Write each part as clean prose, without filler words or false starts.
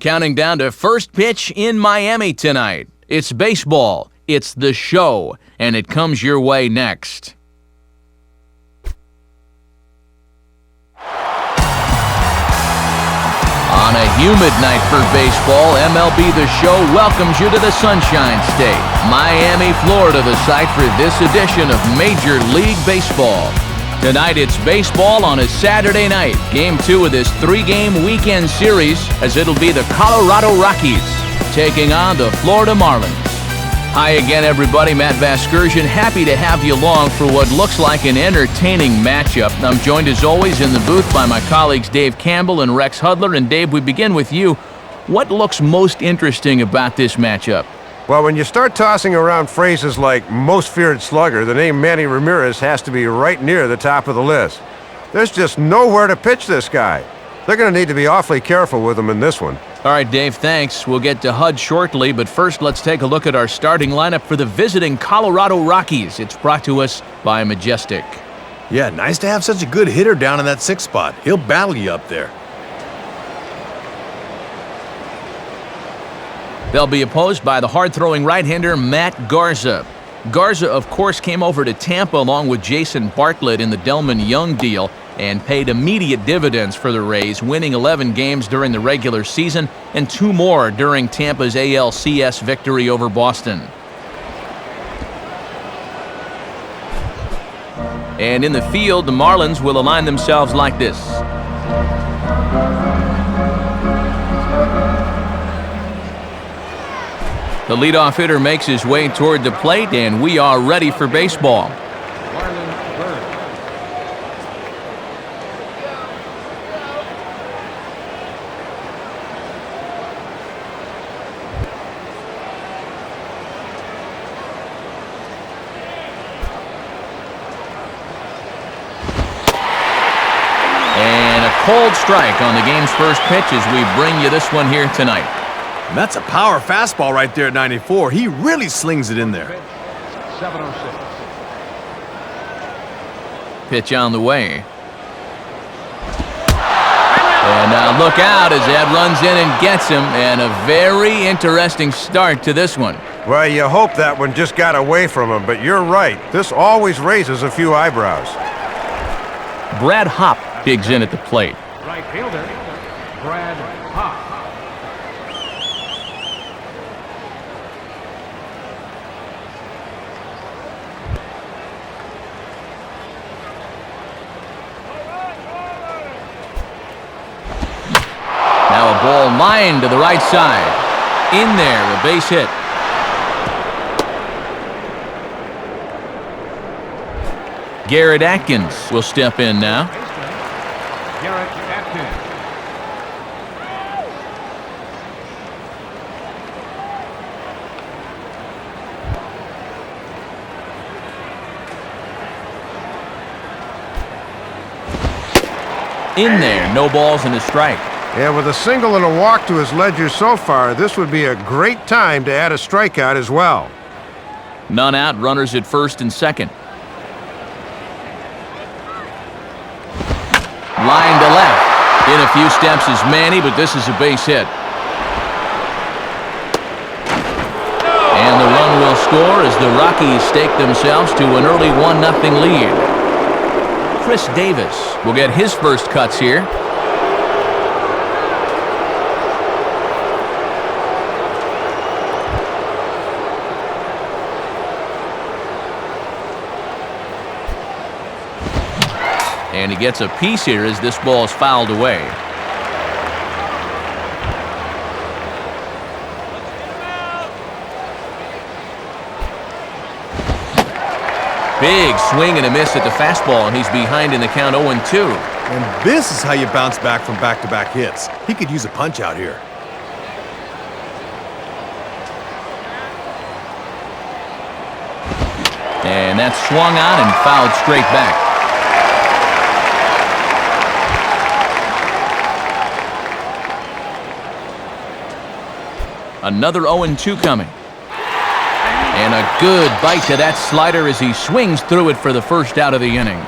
Counting down to first pitch in Miami tonight. It's baseball, it's the show, and it comes your way next. On a humid night for baseball, MLB The Show welcomes you to the Sunshine State, Miami, Florida, the site for this edition of Major League Baseball. Tonight it's baseball on a Saturday night, Game 2 of this 3-game weekend series, as it'll be the Colorado Rockies taking on the Florida Marlins. Hi again, everybody. Matt Vasgersian, happy to have you along for what looks like an entertaining matchup. I'm joined, as always, in the booth by my colleagues Dave Campbell and Rex Hudler. And Dave, we begin with you. What looks most interesting about this matchup? Well, when you start tossing around phrases like most feared slugger, the name Manny Ramirez has to be right near the top of the list. There's just nowhere to pitch this guy. They're going to need to be awfully careful with him in this one. All right, Dave, thanks. We'll get to HUD shortly, but first let's take a look at our starting lineup for the visiting Colorado Rockies. It's brought to us by Majestic. Yeah, nice to have such a good hitter down in that 6th spot. He'll battle you up there. They'll be opposed by the hard-throwing right-hander Matt Garza. Garza, of course, came over to Tampa along with Jason Bartlett in the Delman Young deal and paid immediate dividends for the Rays, winning 11 games during the regular season and 2 more during Tampa's ALCS victory over Boston. And in the field, the Marlins will align themselves like this. The leadoff hitter makes his way toward the plate, and we are ready for baseball. Cold strike on the game's first pitch as we bring you this one here tonight. And that's a power fastball right there at 94. He really slings it in there. 7:06. Pitch on the way. And now look out as that runs in and gets him, and a very interesting start to this one. Well, you hope that one just got away from him, but you're right. This always raises a few eyebrows. Brad Hopp digs in at the plate. Right fielder, Brad Hopp. Now a ball lined to the right side. In there, a base hit. Garrett Atkins will step in now. Garrett Atkins. In there, no balls and a strike. Yeah, with a single and a walk to his ledger so far, this would be a great time to add a strikeout as well. None out, runners at first and second. Line to left. In a few steps is Manny, but this is a base hit. And the run will score as the Rockies stake themselves to an early 1-0 lead. Chris Davis will get his first cuts here. And he gets a piece here as this ball is fouled away. Big swing and a miss at the fastball, and he's behind in the count 0-2. And this is how you bounce back from back-to-back hits. He could use a punch out here. And that's swung on and fouled straight back. Another 0-2 coming. And a good bite to that slider as he swings through it for the first out of the inning.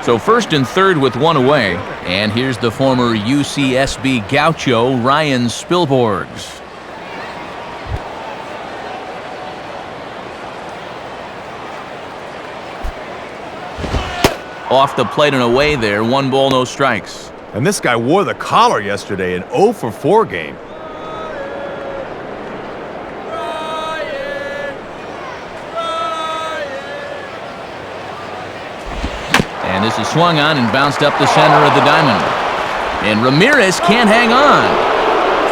So first and third with one away. And here's the former UCSB Gaucho, Ryan Spilborghs. Off the plate and away there. 1 ball, no strikes. And this guy wore the collar yesterday, an 0 for 4 game. And this is swung on and bounced up the center of the diamond. And Ramirez can't hang on.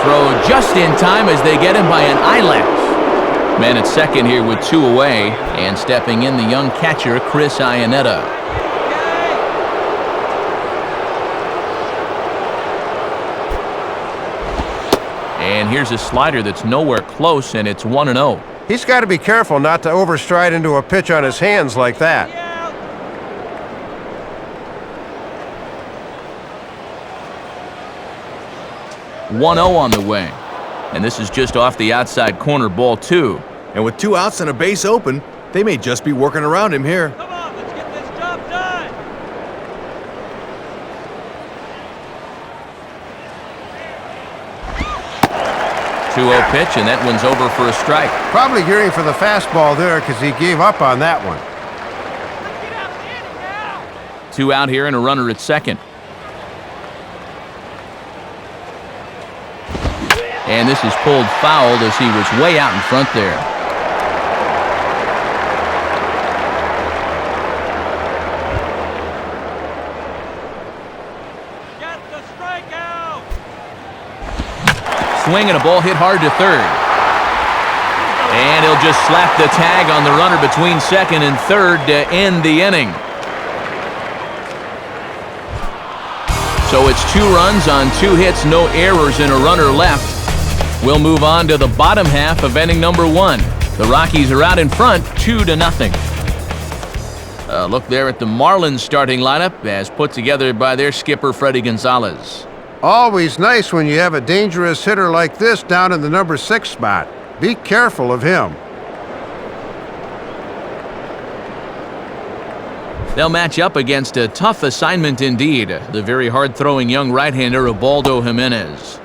Throw just in time as they get him by an eyelash. Man at second here with 2 away. And stepping in the young catcher, Chris Iannetta. And here's a slider that's nowhere close, and it's 1-0. He's got to be careful not to overstride into a pitch on his hands like that. 1-0 on the way. And this is just off the outside corner, ball 2. And with 2 outs and a base open, they may just be working around him here. Come on, let's get this job done. 2-0 pitch, and that one's over for a strike. Probably gearing for the fastball there because he gave up on that one. 2 out here and a runner at second. And this is pulled foul as he was way out in front there. Get the strikeout. Swing and a ball hit hard to third. And he'll just slap the tag on the runner between second and third to end the inning. So it's 2 runs on 2 hits, no errors, and a runner left. We'll move on to the bottom half of inning number 1. The Rockies are out in front, 2-0. Look there at the Marlins starting lineup as put together by their skipper, Freddie Gonzalez. Always nice when you have a dangerous hitter like this down in the number 6 spot. Be careful of him. They'll match up against a tough assignment indeed, the very hard-throwing young right-hander Ubaldo Jimenez.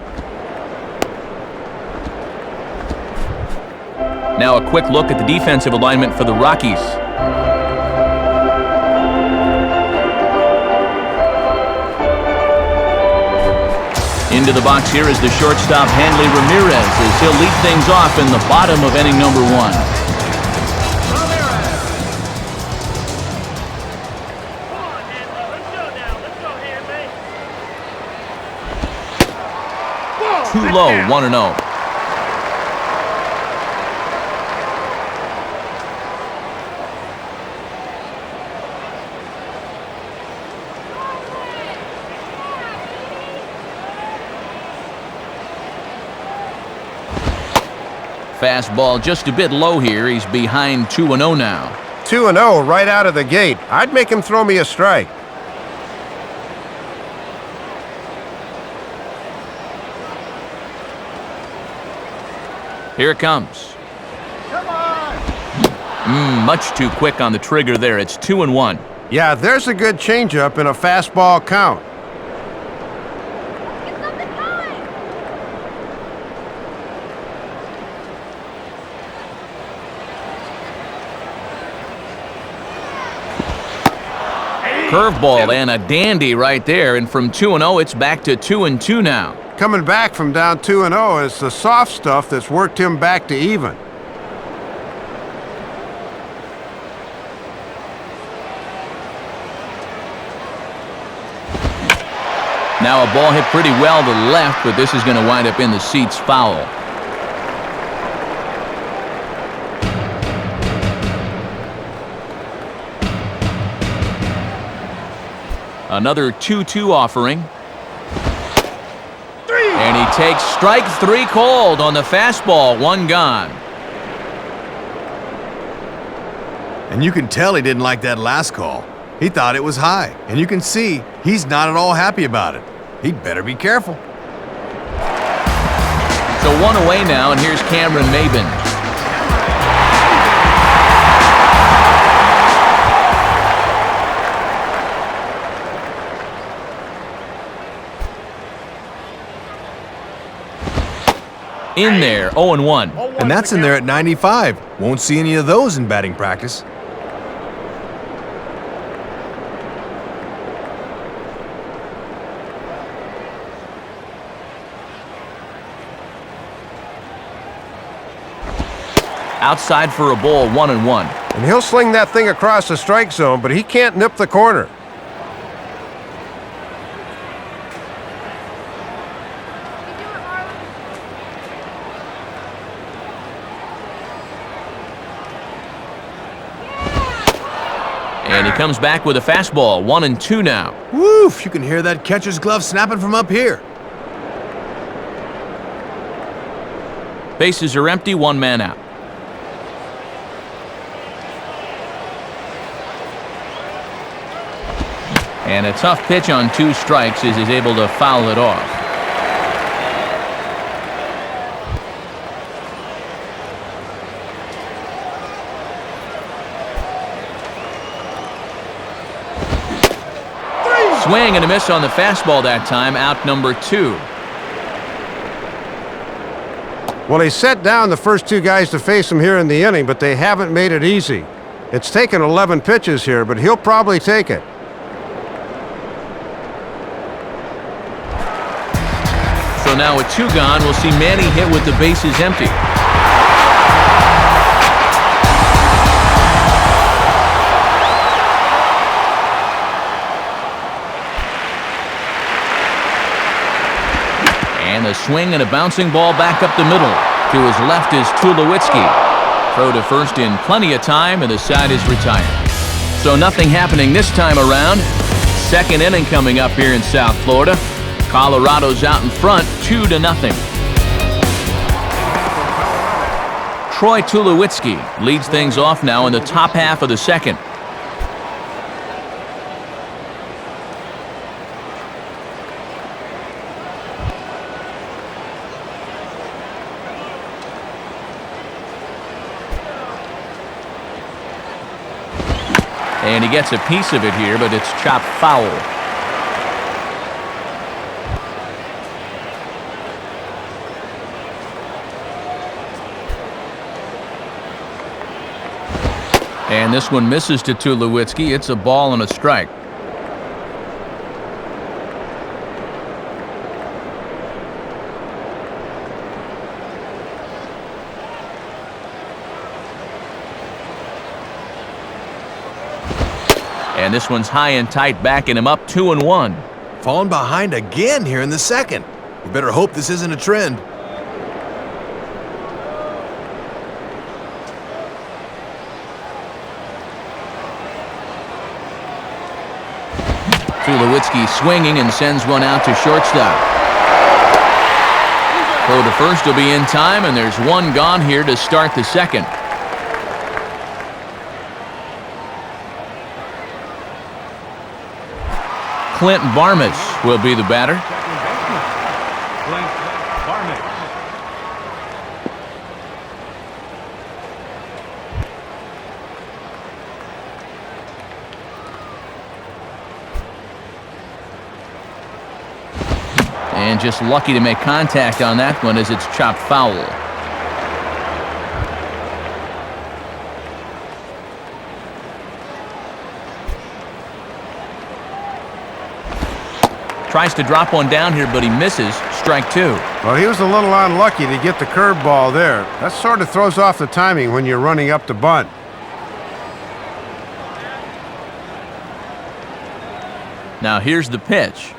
Now a quick look at the defensive alignment for the Rockies. Into the box here is the shortstop Hanley Ramirez as he'll lead things off in the bottom of inning number 1. 2 low, 1-0. Fastball just a bit low here. He's behind 2-0 now. 2-0 right out of the gate. I'd make him throw me a strike. Here it comes. Much too quick on the trigger there. It's 2-1. Yeah, there's a good changeup and a fastball count. Curveball and a dandy right there, and from 2-0 it's back to 2-2 now. Coming back from down 2-0, it's the soft stuff that's worked him back to even. Now a ball hit pretty well to the left, but this is going to wind up in the seats foul. Another 2-2 offering. And he takes strike 3 called on the fastball, 1 gone. And you can tell he didn't like that last call. He thought it was high, and you can see he's not at all happy about it. He'd better be careful. So 1 away now, and here's Cameron Maybin. In there, 0-1. And that's in there at 95. Won't see any of those in batting practice. Outside for a ball, 1-1. And he'll sling that thing across the strike zone, but he can't nip the corner. And he comes back with a fastball, 1-2 now. Woof! You can hear that catcher's glove snapping from up here. Bases are empty, one man out. And a tough pitch on 2 strikes as he's able to foul it off. Swing and a miss on the fastball that time, out number 2. Well, he set down the first 2 guys to face him here in the inning, but they haven't made it easy. It's taken 11 pitches here, but he'll probably take it. So now with 2 gone, we'll see Manny hit with the bases empty. And a swing and a bouncing ball back up the middle. To his left is Tulowitzki. Throw to first in plenty of time, and the side is retired. So nothing happening this time around. Second inning coming up here in South Florida. Colorado's out in front, 2-0. Troy Tulowitzki leads things off now in the top half of the second. And he gets a piece of it here, but it's chopped foul. And this one misses to Tulowitzki. It's a ball and a strike. And this one's high and tight, backing him up, 2-1. Falling behind again here in the second. We better hope this isn't a trend. Tulowitzki swinging and sends one out to shortstop. Throw to first will be in time, and there's 1 gone here to start the second. Clint Barmes will be the batter. Clint Barnes. And just lucky to make contact on that one as it's chopped foul. Tries to drop one down here, but he misses. Strike 2. Well, he was a little unlucky to get the curveball there. That sort of throws off the timing when you're running up to bunt. Now here's the pitch.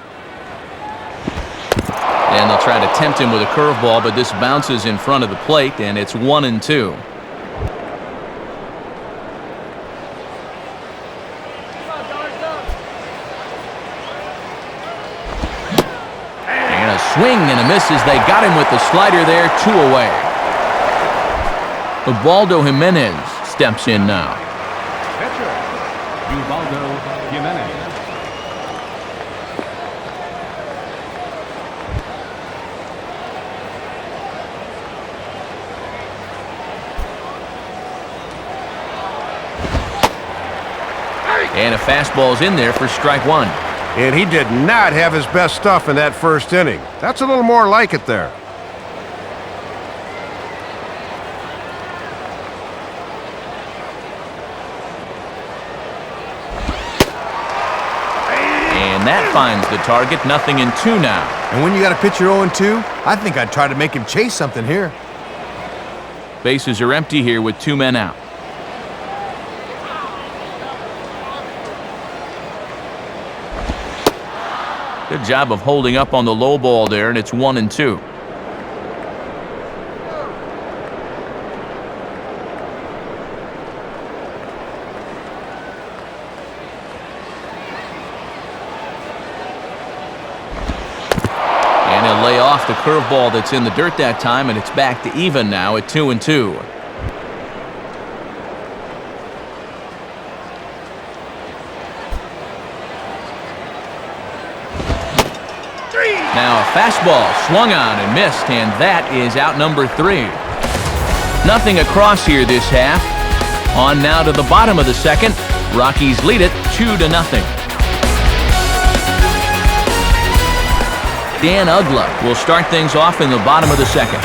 And they'll try to tempt him with a curveball, but this bounces in front of the plate, and it's 1-2. And a swing and a miss as they got him with the slider there, 2 away. Ubaldo Jimenez steps in now. Pitcher, Ubaldo Jimenez. And a fastball's in there for strike 1. And he did not have his best stuff in that first inning. That's a little more like it there. that finds the target. 0-2 now. And when you got a pitcher 0-2, I think I'd try to make him chase something here. Bases are empty here with 2 men out. Good job of holding up on the low ball there, and it's 1-2. And he'll lay off the curveball that's in the dirt that time, and it's back to even now at 2-2. Now a fastball swung on and missed, and that is out number 3. Nothing across here this half. On now to the bottom of the second. Rockies lead it 2-0. Dan Ugla will start things off in the bottom of the second.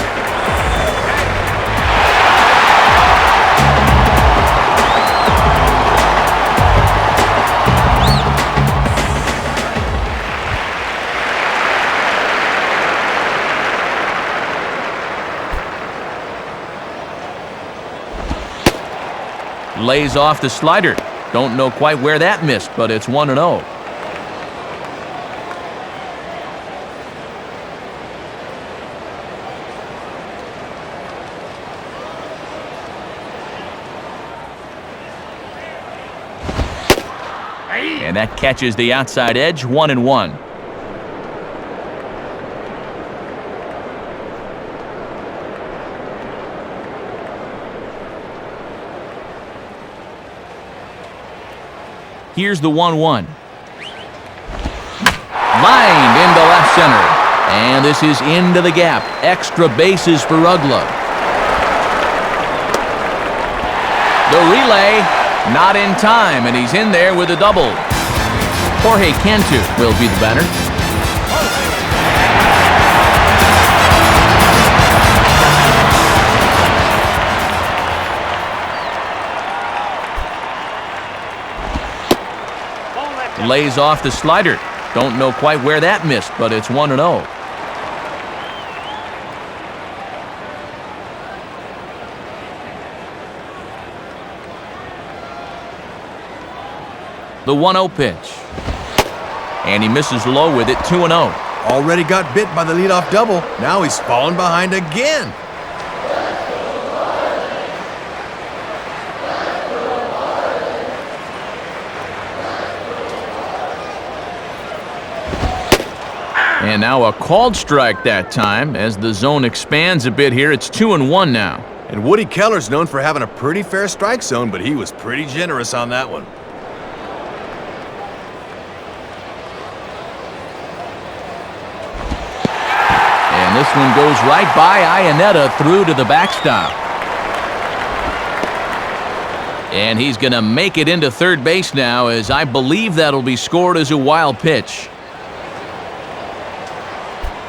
Lays off the slider. Don't know quite where that missed, but it's 1-0. And that catches the outside edge. 1-1. Here's the 1-1. Lined into left center. And this is into the gap. Extra bases for Ugla. The relay, not in time, and he's in there with a double. Jorge Cantu will be the batter. Lays off the slider. Don't know quite where that missed, but it's 1-0. The 1-0 pitch. And he misses low with it. 2-0. Already got bit by the leadoff double. Now he's fallen behind again. And now a called strike that time. As the zone expands a bit here, it's 2-1 now. And Woody Keller's known for having a pretty fair strike zone, but he was pretty generous on that one. And this one goes right by Iannetta through to the backstop. And he's going to make it into third base now, as I believe that'll be scored as a wild pitch.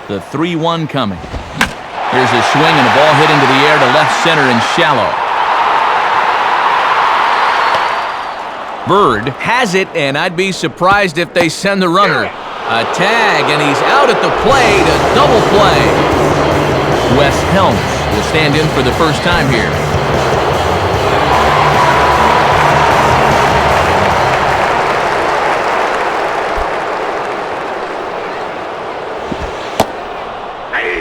The 3-1 coming. Here's a swing and a ball hit into the air to left center and shallow. Bird has it, and I'd be surprised if they send the runner. A tag, and he's out at the plate. A double play. Wes Helms will stand in for the first time here.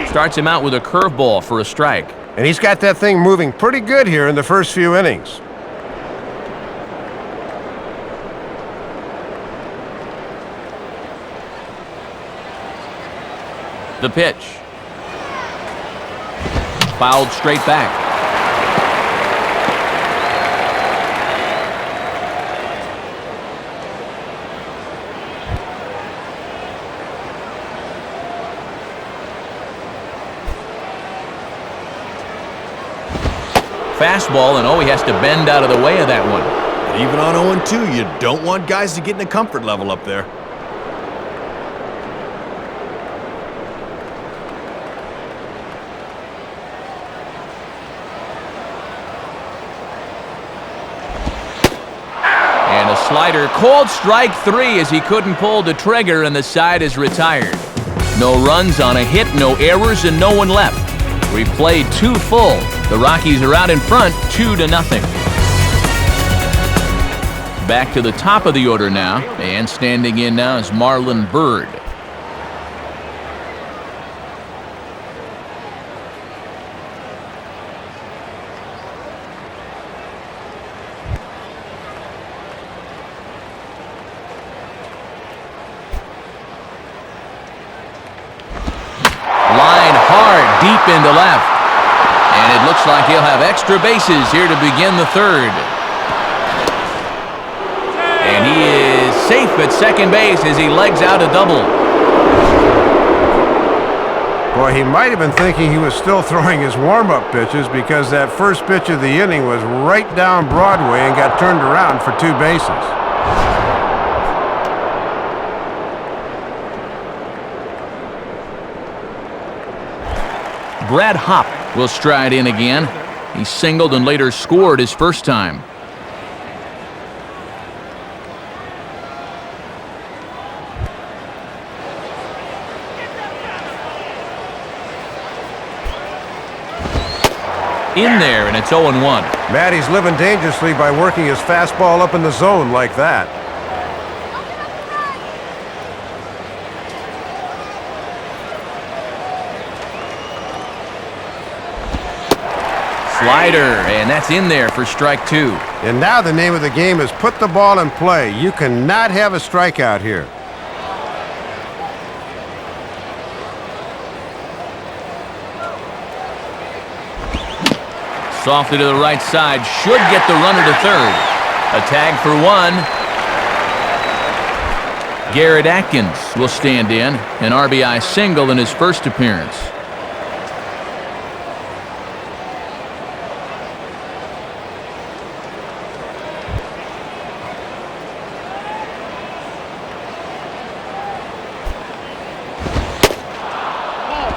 Starts him out with a curveball for a strike. And he's got that thing moving pretty good here in the first few innings. The pitch. Fouled straight back. Fastball, and he has to bend out of the way of that one. But even on 0-2, you don't want guys to get in a comfort level up there. slider. Called strike 3 as he couldn't pull the trigger and the side is retired. No runs on a hit, no errors, and no one left. We played 2 full. The Rockies are out in front 2-0. Back to the top of the order now, and standing in now is Marlon Byrd. Line hard, deep into left. And it looks like he'll have extra bases here to begin the third. And he is safe at second base as he legs out a double. Boy, he might have been thinking he was still throwing his warm-up pitches because that first pitch of the inning was right down Broadway and got turned around for 2 bases. Brad Hopp will stride in again. He singled and later scored his first time. In there, and it's 0-1. Matty's living dangerously by working his fastball up in the zone like that. Slider, and that's in there for strike 2. And now the name of the game is put the ball in play. You cannot have a strikeout here. Softly to the right side, should get the runner to third. A tag for 1. Garrett Atkins will stand in, an RBI single in his first appearance.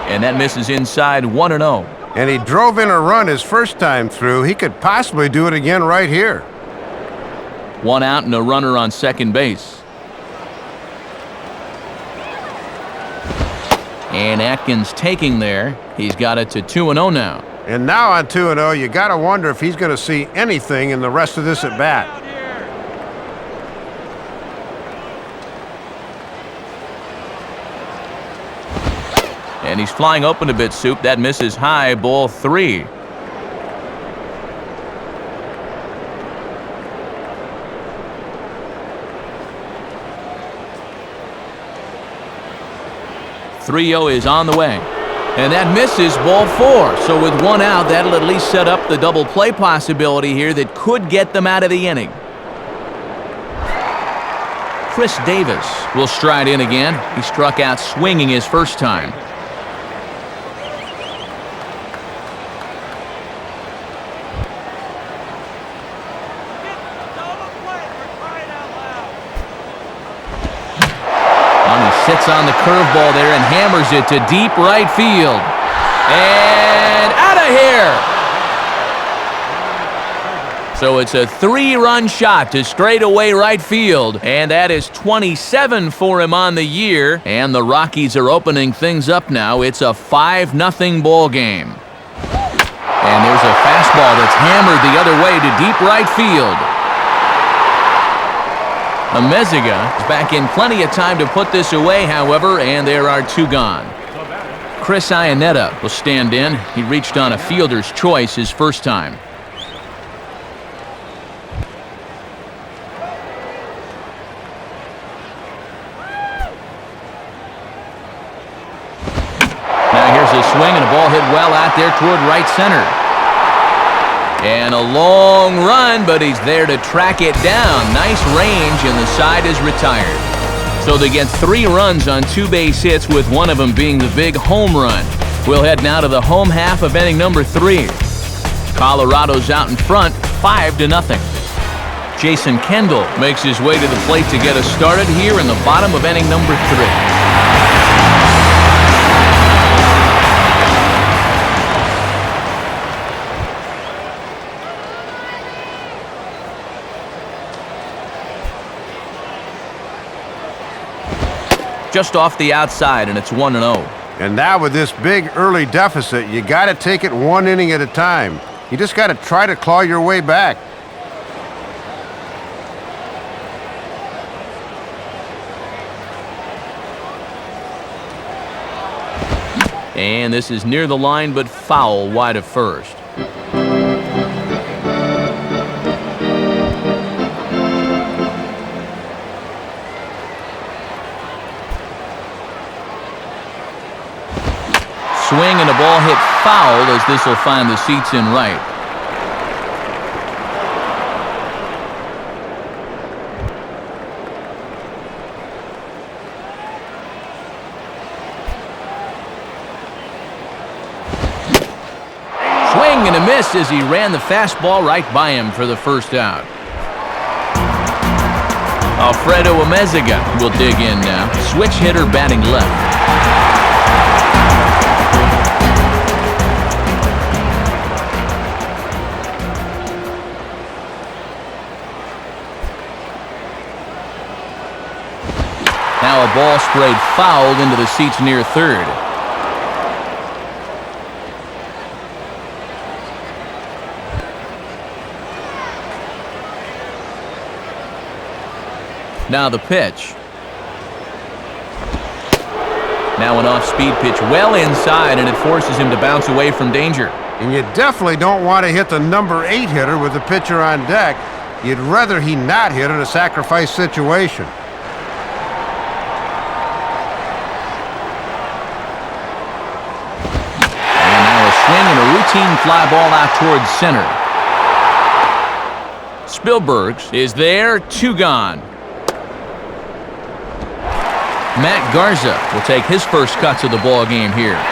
And that misses inside 1-0. And he drove in a run his first time through. He could possibly do it again right here. 1 out and a runner on second base. And Atkins taking there. He's got it to 2-0 now. And now on 2-0, you got to wonder if he's going to see anything in the rest of this at bat. And he's flying open a bit, Soup. That misses high, ball 3. .30 is on the way. And that misses, ball 4. So with 1 out, that'll at least set up the double play possibility here that could get them out of the inning. Chris Davis will stride in again. He struck out swinging his first time. Sits on the curveball there and hammers it to deep right field. And out of here! So it's a 3-run shot to straightaway right field. And that is 27 for him on the year. And the Rockies are opening things up now. It's a 5-0 ball game. And there's a fastball that's hammered the other way to deep right field. Meziga is back in plenty of time to put this away, however, and there are 2 gone. Chris Iannetta will stand in. He reached on a fielder's choice his first time. Now here's a swing and a ball hit well out there toward right center. And a long run, but he's there to track it down. Nice range, and the side is retired. So they get 3 runs on 2 base hits, with one of them being the big home run. We'll head now to the home half of inning number 3. Colorado's out in front, 5-0. Jason Kendall makes his way to the plate to get us started here in the bottom of inning number 3. just off the outside, and it's 1-0. And now with this big early deficit, you got to take it one inning at a time. You just got to try to claw your way back. And this is near the line, but foul wide of first. Swing and a ball hit foul as this will find the seats in right. Swing and a miss as he ran the fastball right by him for the first out. Alfredo Amezaga will dig in now. Switch hitter batting left. Now a ball sprayed fouled into the seats near third. Now the pitch. Now an off-speed pitch well inside, and it forces him to bounce away from danger. And you definitely don't want to hit the number 8 hitter with the pitcher on deck. You'd rather he not hit in a sacrifice situation. Swing and a routine fly ball out towards center. Spielbergs is there, 2 gone. Matt Garza will take his first cuts of the ball game here.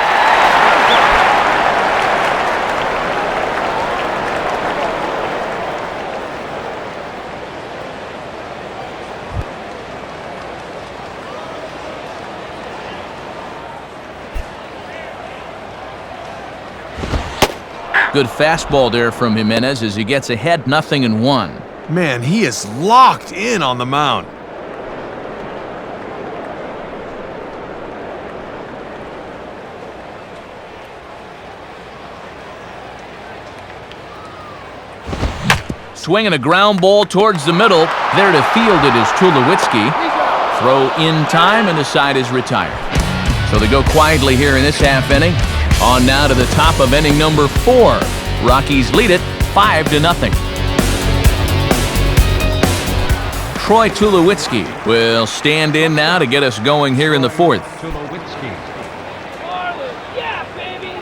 Good fastball there from Jimenez as he gets ahead 0-1. Man, he is locked in on the mound. Swinging a ground ball towards the middle. There to field it is Tulowitzki. Throw in time, and the side is retired. So they go quietly here in this half inning. On now to the top of inning number 4. Rockies lead it 5-0. Troy Tulowitzki will stand in now to get us going here in the 4th. Tulowitzki. Marlins, yeah, baby!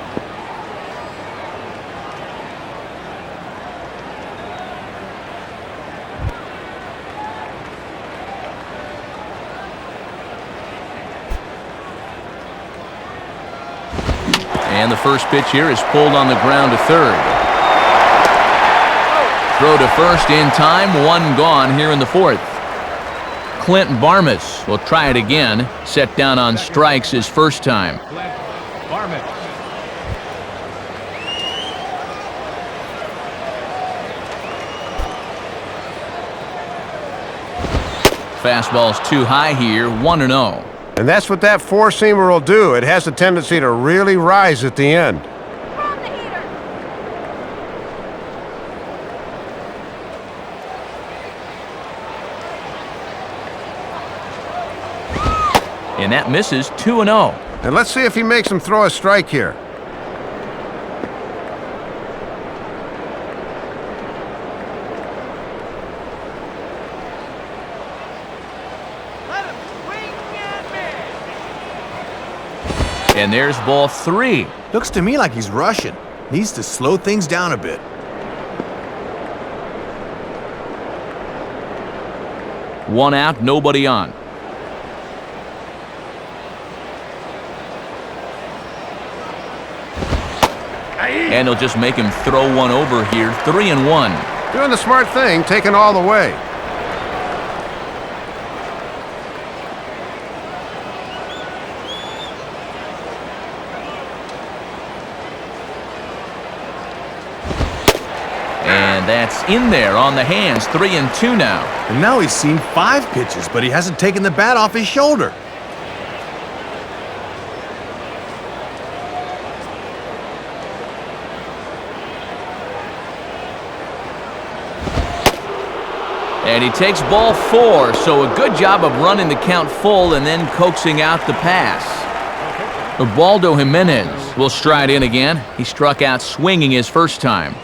And the first pitch here is pulled on the ground to third. Throw to first in time, 1 gone here in the 4th. Clint Barmas will try it again, set down on strikes his first time. Clint Barmas. Fastball's too high here, 1-0. And that's what that 4-seamer will do. It has a tendency to really rise at the end. And that misses, 2-0. And let's see if he makes him throw a strike here. Let him swing at me! And there's ball 3. Looks to me like he's rushing. Needs to slow things down a bit. One out, nobody on. And he'll just make him throw one over here, 3-1. Doing the smart thing, taking all the way. And that's in there on the hands, 3-2 now. And now he's seen 5 pitches, but he hasn't taken the bat off his shoulder. And he takes ball 4, so a good job of running the count full and then coaxing out the pass. Ubaldo Jimenez will stride in again. He struck out swinging his first time.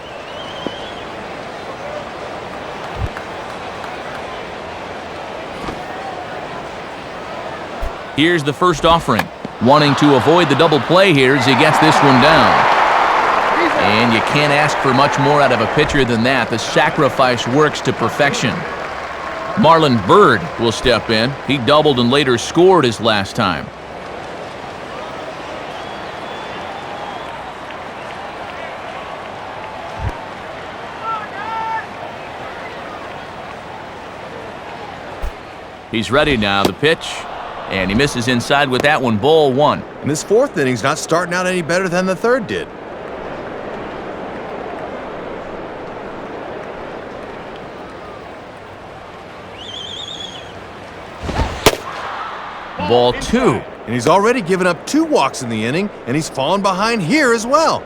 Here's the first offering. Wanting to avoid the double play here as he gets this one down. And you can't ask for much more out of a pitcher than that. The sacrifice works to perfection. Marlon Byrd will step in. He doubled and later scored his last time. He's ready now, the pitch. And he misses inside with that one, ball 1. And this fourth inning's not starting out any better than the third did. Ball 2. And he's already given up 2 walks in the inning, and he's fallen behind here as well.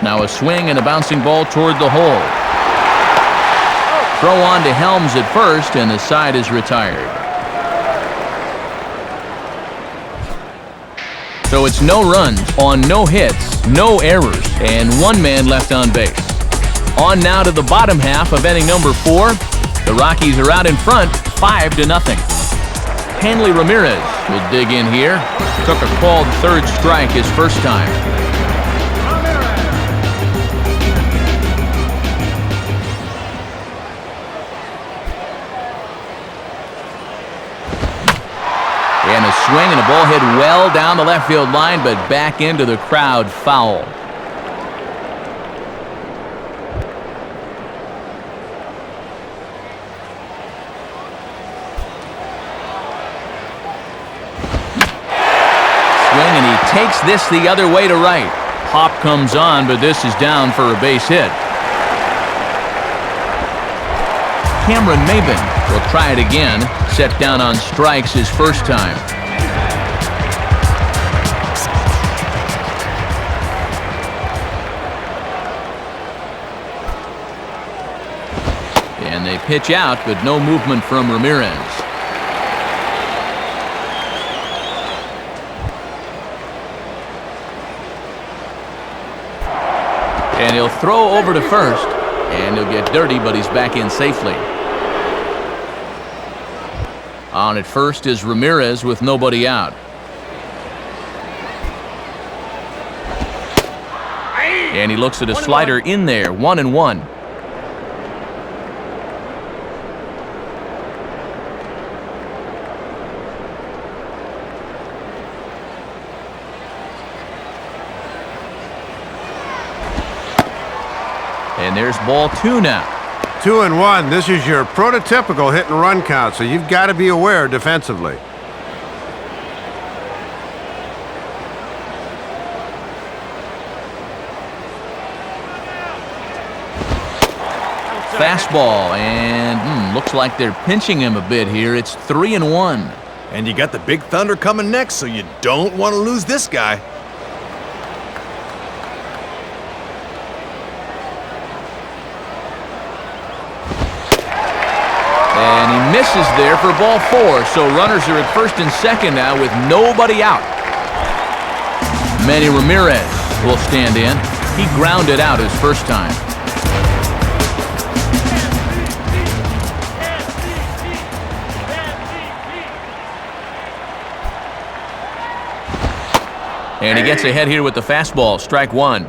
Now a swing and a bouncing ball toward the hole. Throw on to Helms at first, and the side is retired. So it's no runs on no hits, no errors, and 1 man left on base. On now to the bottom half of inning number 4. The Rockies are out in front, 5-0. Hanley Ramirez will dig in here. Took a called third strike his first time. And a swing and a ball hit well down the left field line, but back into the crowd, foul. Swing, and he takes this the other way to right. Hop comes on, but this is down for a base hit. Cameron Maben will try it again. Set down on strikes his first time. And they pitch out, but no movement from Ramirez. And he'll throw over to first. And he'll get dirty, but he's back in safely. On at first is Ramirez with nobody out. And he looks at a slider in there, 1-1. And there's ball 2 now. 2-1. This is your prototypical hit and run count, so you've got to be aware defensively. Fastball, and looks like they're pinching him a bit here. It's 3-1. And you got the Big Thunder coming next, so you don't want to lose this guy. And he misses there for ball 4, so runners are at first and second now with nobody out. Manny Ramirez will stand in. He grounded out his first time. And he gets ahead here with the fastball, strike 1.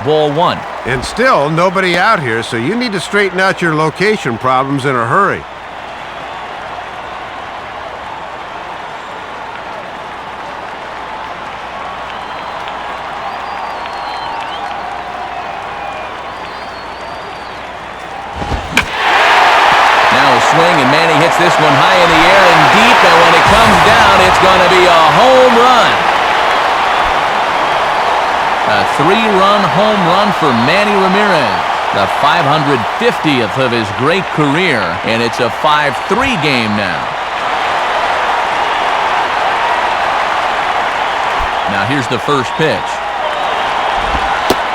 Ball 1. And still nobody out here, so you need to straighten out your location problems in a hurry. Now a swing, and Manny hits Gets this one high in the air and deep, and when it comes down, it's going to be a home run. A 3-run home run for Manny Ramirez, the 550th of his great career, and it's a 5-3 game now. Now here's the first pitch.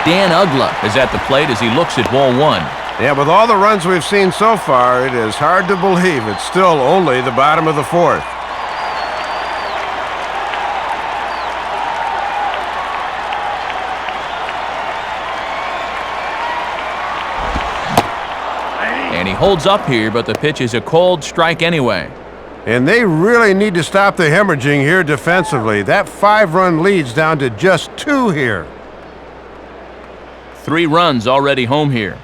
Dan Uggla is at the plate as he looks at ball 1. Yeah, with all the runs we've seen so far, it is hard to believe it's still only the bottom of the 4th. And he holds up here, but the pitch is a cold strike anyway. And they really need to stop the hemorrhaging here defensively. That 5-run lead's down to just 2 here. 3 runs already home here.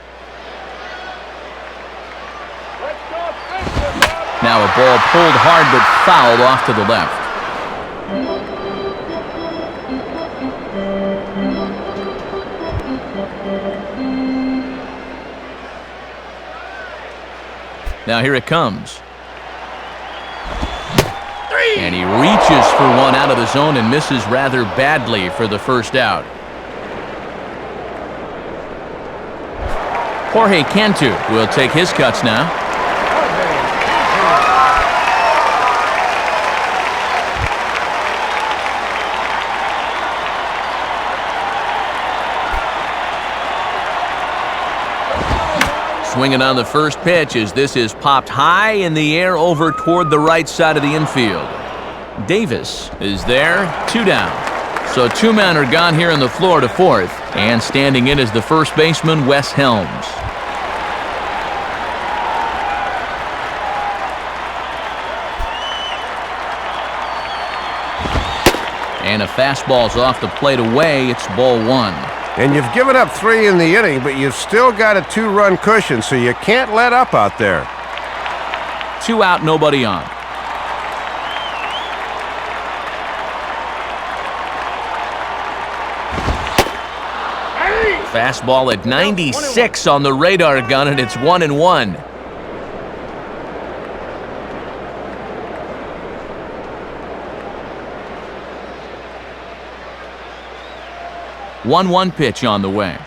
Now a ball pulled hard but fouled off to the left. Now here it comes. And he reaches for one out of the zone and misses rather badly for the first out. Jorge Cantu will take his cuts now. Swinging on the first pitch as this is popped high in the air over toward the right side of the infield. Davis is there, 2 down. So 2 men are gone here in the Florida 4th, and standing in is the first baseman, Wes Helms. And a fastball's off the plate away. It's ball 1. And you've given up 3 in the inning, but you've still got a 2-run cushion, so you can't let up out there. 2 out, nobody on. Fastball at 96 on the radar gun, and it's 1-1. One pitch on the way.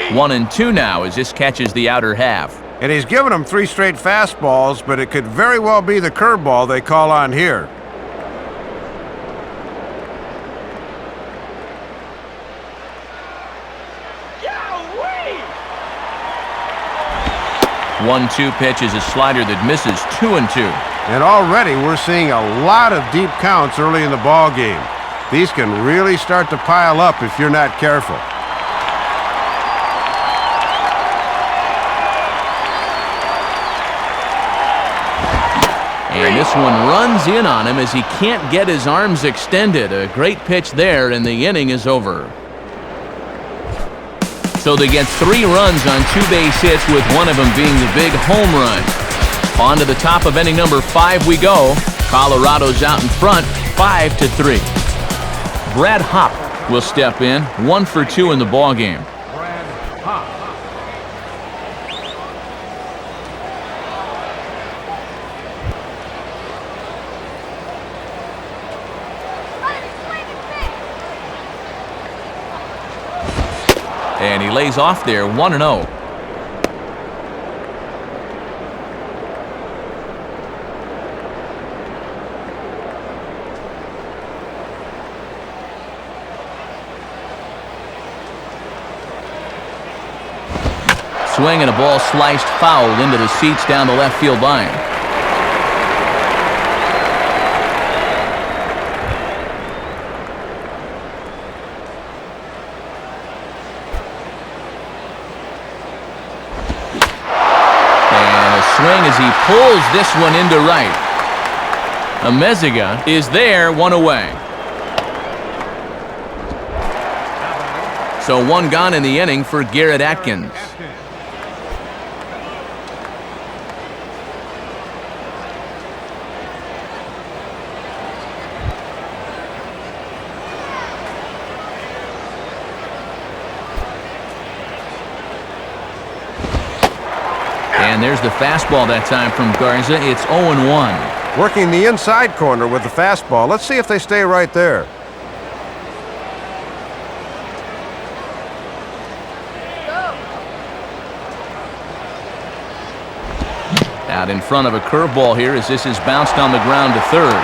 1-2 now as this catches the outer half. And he's given them 3 straight fastballs, but it could very well be the curveball they call on here. Yeah, 1-2 pitch is a slider that misses 2-2. And already we're seeing a lot of deep counts early in the ball game. These can really start to pile up if you're not careful. And this one runs in on him as he can't get his arms extended. A great pitch there, and the inning is over. So they get 3 runs on 2 base hits, with one of them being the big home run. On to the top of inning number 5 we go. Colorado's out in front, 5-3. Brad Hopp will step in, 1 for 2 in the ball game. Brad Hopp. And he lays off there, 1-0. Swing and a ball sliced foul into the seats down the left field line. And a swing as he pulls this one into right. Amezaga is there, 1 away. So 1 gone in the inning for Garrett Atkins. And there's the fastball that time from Garza. It's 0-1. Working the inside corner with the fastball. Let's see if they stay right there. Out in front of a curveball here as this is bounced on the ground to third.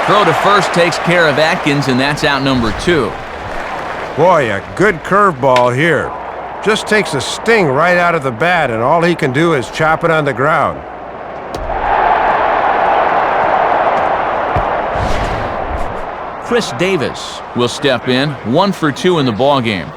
Throw to first takes care of Atkins, and that's out number 2. Boy, a good curveball here. Just takes a sting right out of the bat, and all he can do is chop it on the ground. Chris Davis will step in, 1 for 2 in the ballgame.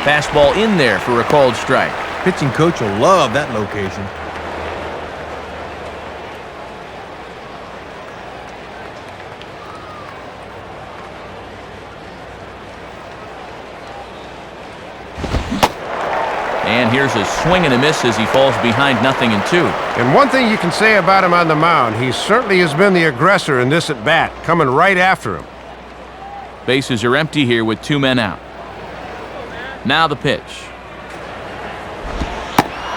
Fastball in there for a called strike. Pitching coach will love that location. And here's a swing and a miss as he falls behind 0-2. And one thing you can say about him on the mound, he certainly has been the aggressor in this at-bat, coming right after him. Bases are empty here with 2 men out. Now the pitch.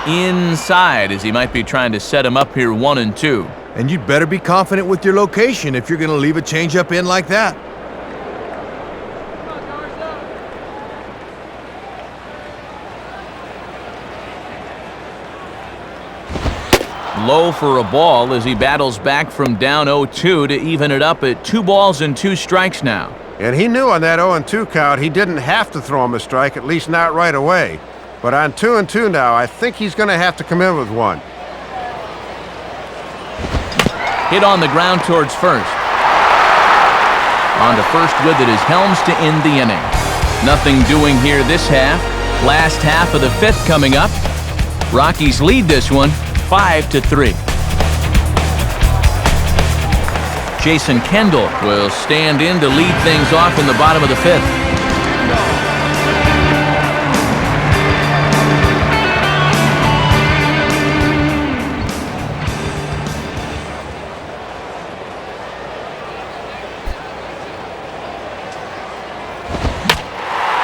Inside as he might be trying to set him up here 1-2. And you'd better be confident with your location if you're going to leave a changeup in like that. Low for a ball as he battles back from down 0-2 to even it up at 2 balls and 2 strikes now. And he knew on that 0-2 count he didn't have to throw him a strike, at least not right away. But on 2-2 now, I think he's going to have to come in with one. Hit on the ground towards first. On to first with it is Helms to end the inning. Nothing doing here this half. Last half of the 5th coming up. Rockies lead this one 5-3. Jason Kendall will stand in to lead things off in the bottom of the 5th.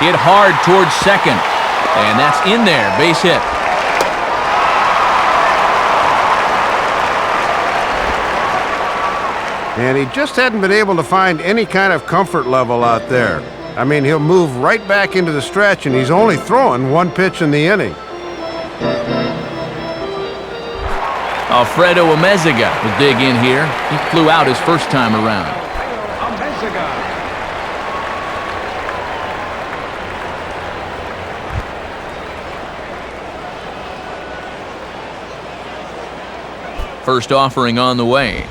Hit hard towards second, and that's in there, base hit. And he just hadn't been able to find any kind of comfort level out there. I mean, he'll move right back into the stretch, and he's only throwing 1 pitch in the inning. Alfredo Amezaga will dig in here. He flew out his first time around. First offering on the way.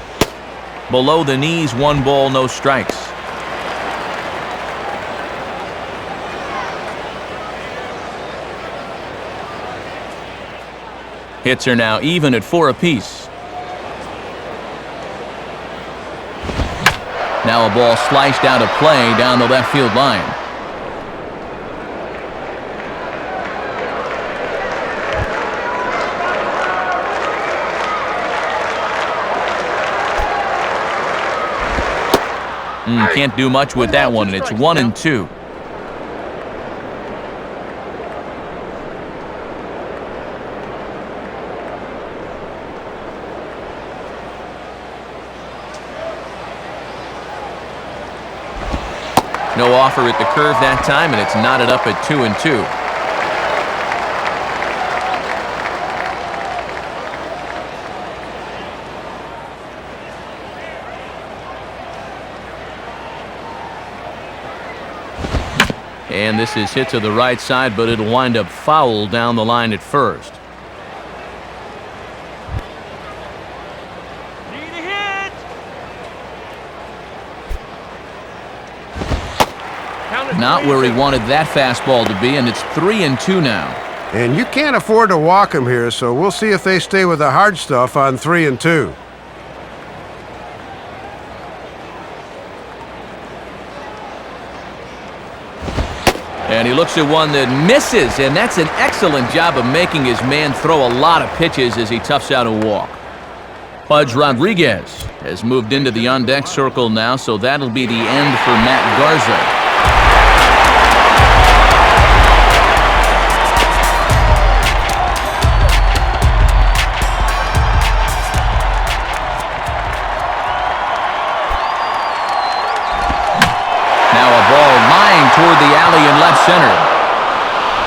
Below the knees, 1 ball, no strikes. Hits are now even at 4 apiece. Now a ball sliced out of play down the left field line. Can't do much with that one, and it's 1-2. No offer at the curve that time, and it's knotted up at 2-2. And this is hit to the right side, but it'll wind up foul down the line at first. Need a hit! Not where he wanted that fastball to be, and it's 3-2 now. And you can't afford to walk him here, so we'll see if they stay with the hard stuff on 3-2. And he looks at one that misses, and that's an excellent job of making his man throw a lot of pitches as he toughs out a walk. Pudge Rodriguez has moved into the on-deck circle now, so that'll be the end for Matt Garza. Toward the alley in left center.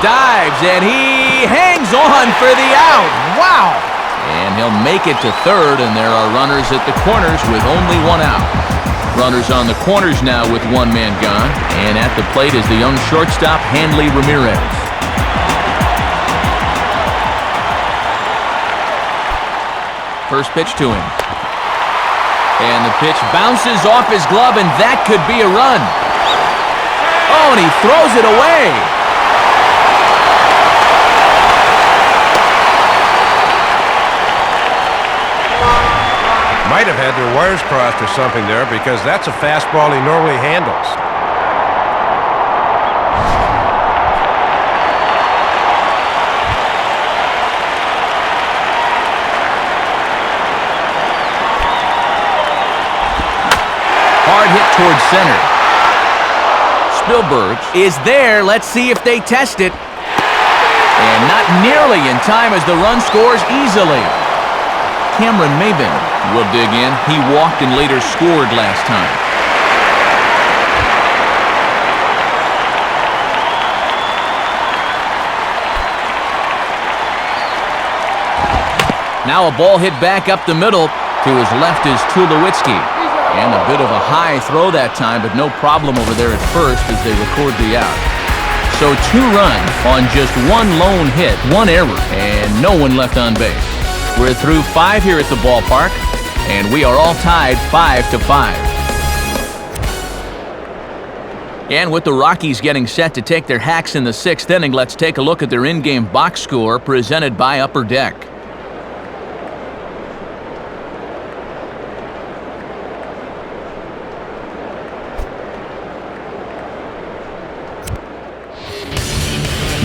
Dives, and he hangs on for the out. Wow! And he'll make it to third, and there are runners at the corners with only one out. Runners on the corners now with one man gone, and at the plate is the young shortstop, Hanley Ramirez. First pitch to him. And the pitch bounces off his glove, and that could be a run. Oh, and he throws it away. Might have had their wires crossed or something there, because that's a fastball he normally handles. Hard hit towards center. Spielberg is there. Let's see if they test it. And not nearly in time as the run scores easily. Cameron Maben will dig in. He walked and later scored last time. Now a ball hit back up the middle. To his left is Tulowitzki. And a bit of a high throw that time, but no problem over there at first as they record the out. So 2 runs on just one lone hit, 1 error, and no one left on base. We're through 5 here at the ballpark, and we are all tied 5-5. And with the Rockies getting set to take their hacks in the 6th inning, let's take a look at their in-game box score presented by Upper Deck.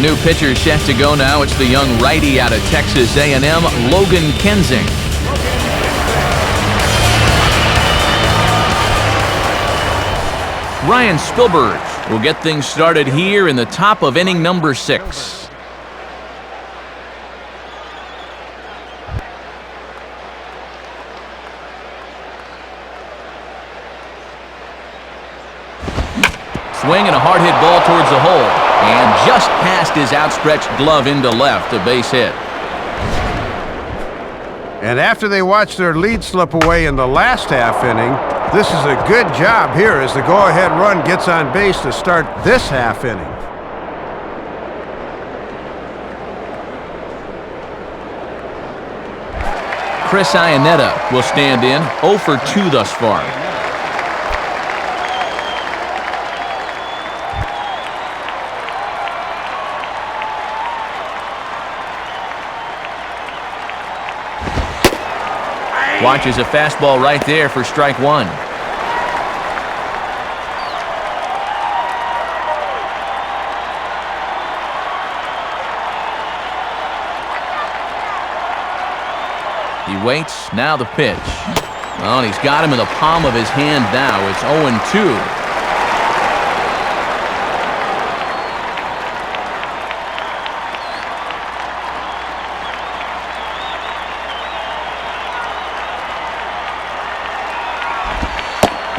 New pitcher set to go now. It's the young righty out of Texas A&M, Logan Kensing. Ryan Spielberg will get things started here in the top of inning number 6. Swing and a hard hit ball towards the hole. And just past his outstretched glove into left, a base hit. And after they watched their lead slip away in the last half inning, this is a good job here as the go-ahead run gets on base to start this half inning. Chris Iannetta will stand in, 0 for 2 thus far. Watches a fastball right there for strike 1. He waits, now the pitch. Well, he's got him in the palm of his hand now. It's 0-2.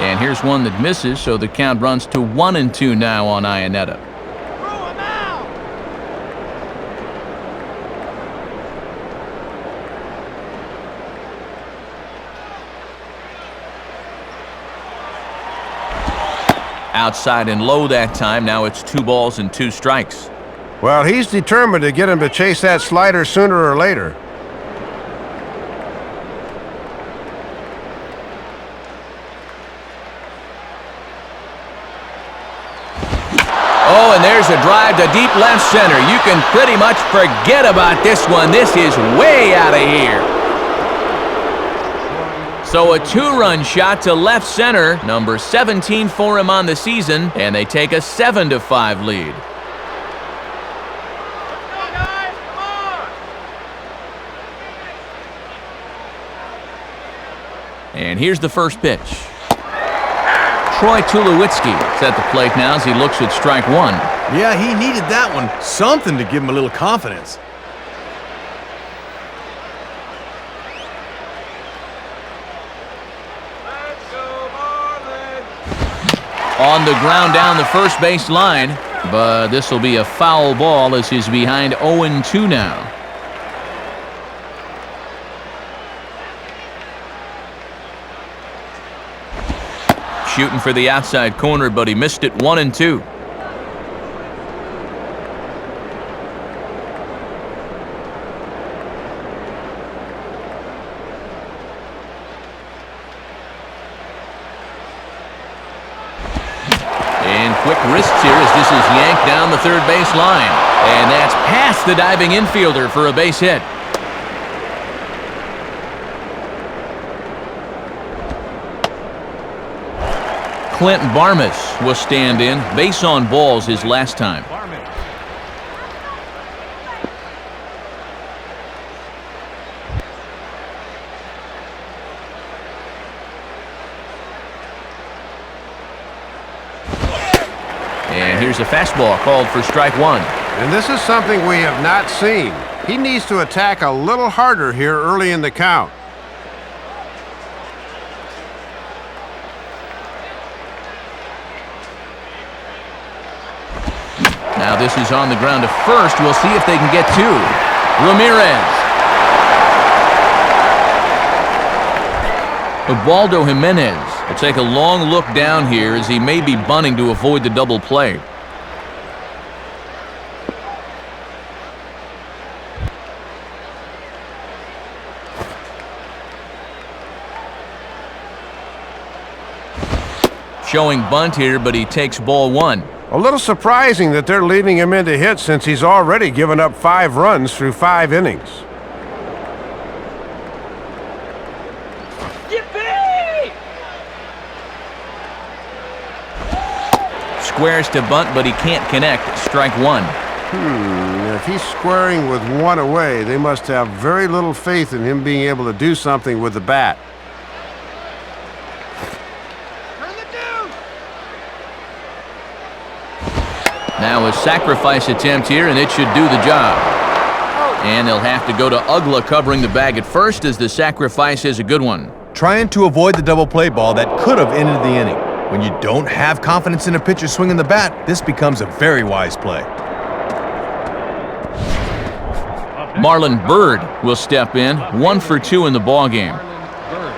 And here's one that misses, so the count runs to 1-2 now on Iannetta. Outside and low that time. Now it's 2 balls and 2 strikes. Well, he's determined to get him to chase that slider sooner or later. Oh, and there's a drive to deep left center. You can pretty much forget about this one. This is way out of here. So a 2-run shot to left center, number 17 for him on the season, and they take a 7-5 lead. And here's the first pitch. Troy Tulowitzki's at the plate now as he looks at strike one. Yeah, he needed that one. Something to give him a little confidence. Let's go, Marlins! On the ground down the first base line, but this will be a foul ball as he's behind 0-2 now. Shooting for the outside corner, but he missed it 1-2. And quick wrists here as this is yanked down the third base line. And that's past the diving infielder for a base hit. Clint Barmas will stand in. Base on balls his last time. Barmett. And here's a fastball called for strike one. And this is something we have not seen. He needs to attack a little harder here early in the count. Now this is on the ground to first. We'll see if they can get two. Ramirez. Ubaldo Jimenez will take a long look down here as he may be bunting to avoid the double play. Showing bunt here, but he takes ball one. A little surprising that they're leaving him in to hit since he's already given up 5 runs through 5 innings. Yippee! Squares to bunt, but he can't connect. Strike one. If he's squaring with 1 away, they must have very little faith in him being able to do something with the bat. Turn the deuce! Now a sacrifice attempt here, and it should do the job. And they'll have to go to Ugla covering the bag at first as the sacrifice is a good one. Trying to avoid the double play ball that could have ended the inning. When you don't have confidence in a pitcher swinging the bat, this becomes a very wise play. Marlon Byrd will step in, 1 for 2 in the ballgame. Marlins Bird.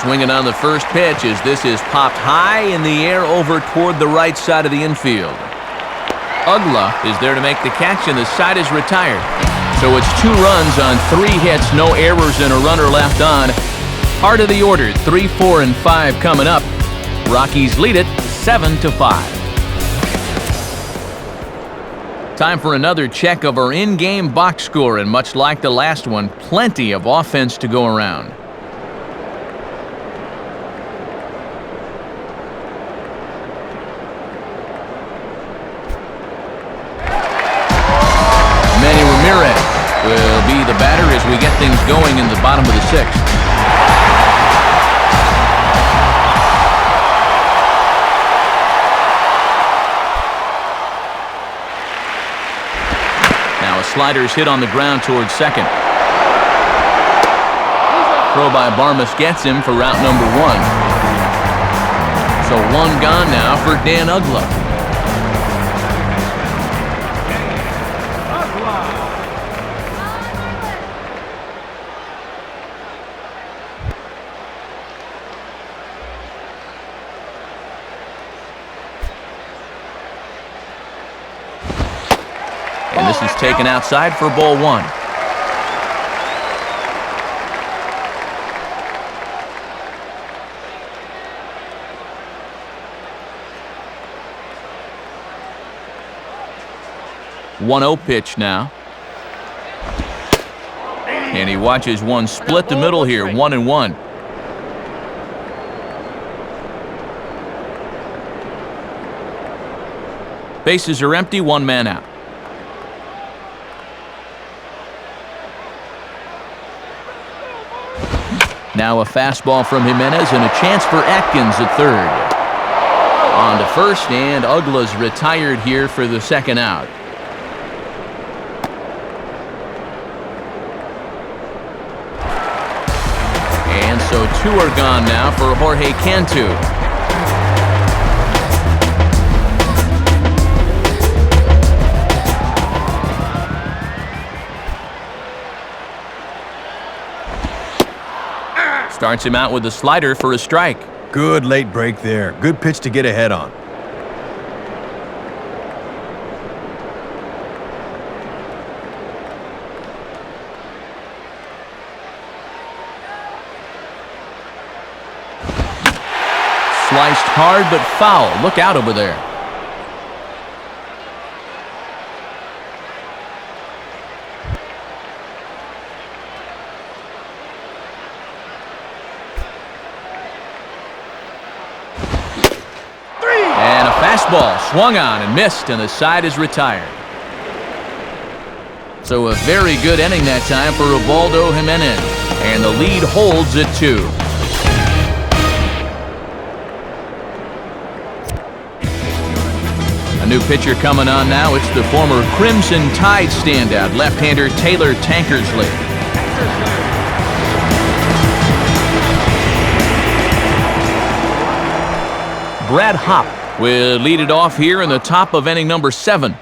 Swinging on the first pitch as this is popped high in the air over toward the right side of the infield. Ugla is there to make the catch, and the side is retired. So it's 2 runs on 3 hits, no errors, and a runner left on. Heart of the order, 3, 4, and 5 coming up. Rockies lead it 7-5. Time for another check of our in-game box score, and much like the last one, plenty of offense to go around. Will be the batter as we get things going in the bottom of the 6th. Now a slider's hit on the ground towards second. Throw by Barmas gets him for route number 1. So 1 gone now for Dan Ugla. And this is taken outside for ball 1. One 0 pitch now. And he watches one split the middle here, 1-1. Bases are empty, one man out. Now a fastball from Jimenez and a chance for Atkins at third. On to first, and Ugla's retired here for the second out. And so two are gone now for Jorge Cantu. Starts him out with a slider for a strike. Good late break there. Good pitch to get ahead on. Sliced hard but foul. Look out over there. And a fastball swung on and missed, and the side is retired. So a very good inning that time for Ubaldo Jimenez, and the lead holds at 2. A new pitcher coming on now. It's the former Crimson Tide standout, left-hander Taylor Tankersley. Brad Hopp will lead it off here in the top of inning number 7. Swing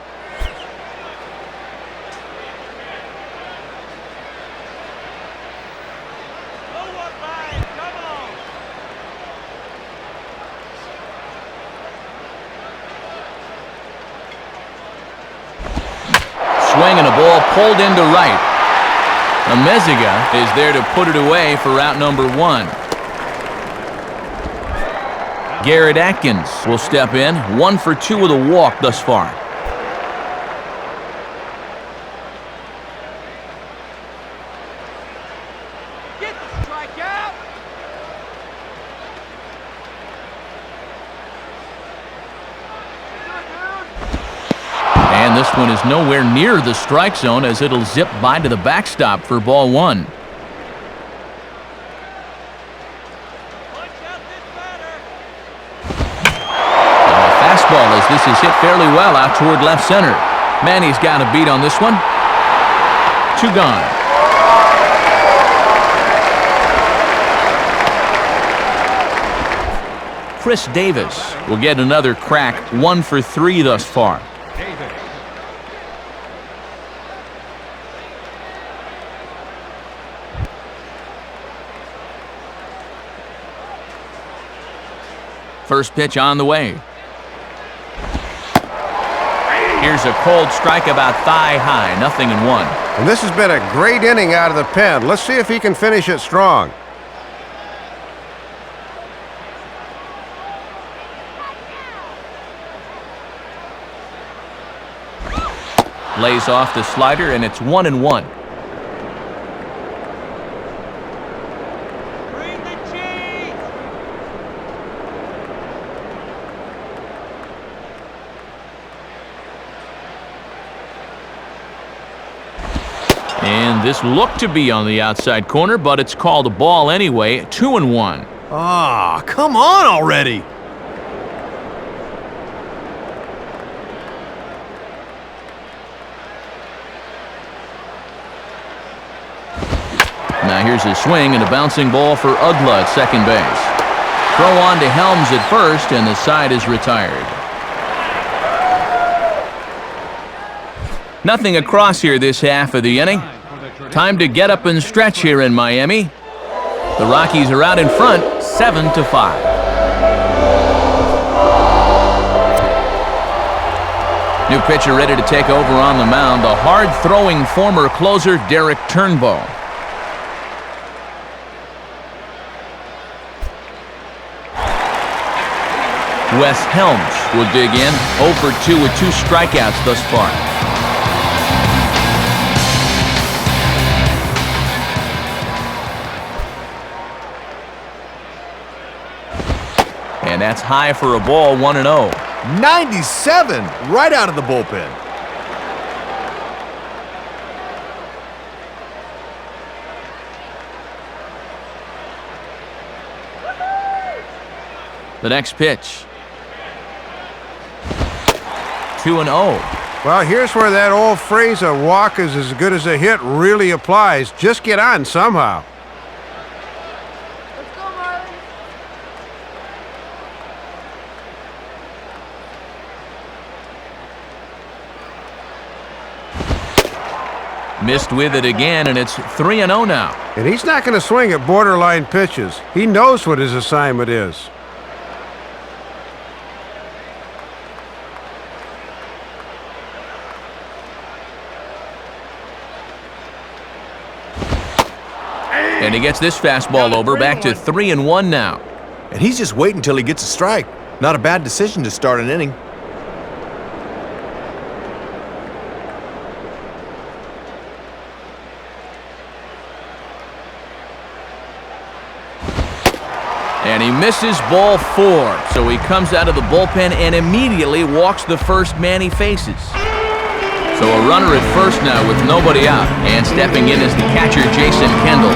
and a ball pulled into right. Amezaga is there to put it away for out number 1. Garrett Atkins will step in, 1 for 2 with a walk thus far. Get the strikeout. And this one is nowhere near the strike zone as it'll zip by to the backstop for ball 1. As this is hit fairly well out toward left center. Manny's got a beat on this one. 2 gone. Chris Davis will get another crack, 1 for 3 thus far. First pitch on the way. Here's a cold strike about thigh high, 0-1. And this has been a great inning out of the pen. Let's see if he can finish it strong. Lays off the slider, and it's 1-1. Bring the cheese. And this looked to be on the outside corner, but it's called a ball anyway, 2-1. Ah, come on already. Now here's a swing and a bouncing ball for Ugla at second base. Throw on to Helms at first, and the side is retired. Nothing across here this half of the inning. Time to get up and stretch here in Miami. The Rockies are out in front, 7-5. New pitcher ready to take over on the mound, the hard-throwing former closer Derek Turnbow. Wes Helms will dig in, 0 for 2 with 2 strikeouts thus far. That's high for a ball, 1-0. 97 right out of the bullpen. The next pitch. 2-0. Well, here's where that old phrase, a walk is as good as a hit, really applies. Just get on somehow. Let's go, Marlins. Missed with it again, and it's 3-0 now. And he's not going to swing at borderline pitches. He knows what his assignment is. And he gets this fastball over, back to 3-1 now. And he's just waiting until he gets a strike. Not a bad decision to start an inning. And he misses ball 4, so he comes out of the bullpen and immediately walks the first man he faces. So a runner at first now with nobody out, and stepping in is the catcher, Jason Kendall.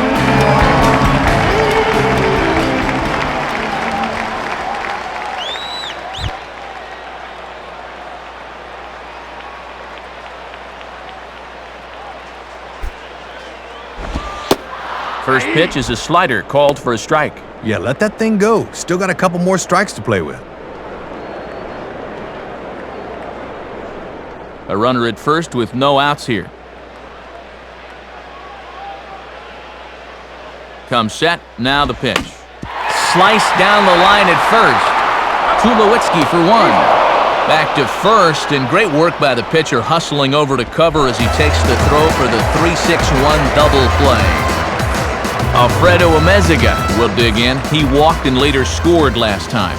First pitch is a slider, called for a strike. Yeah, let that thing go. Still got a couple more strikes to play with. A runner at first with no outs here. Comes set, now the pitch. Sliced down the line at first. Tulowitzki for 1. Back to first, and great work by the pitcher hustling over to cover as he takes the throw for the 3-6-1 double play. Alfredo Amezaga will dig in. He walked and later scored last time.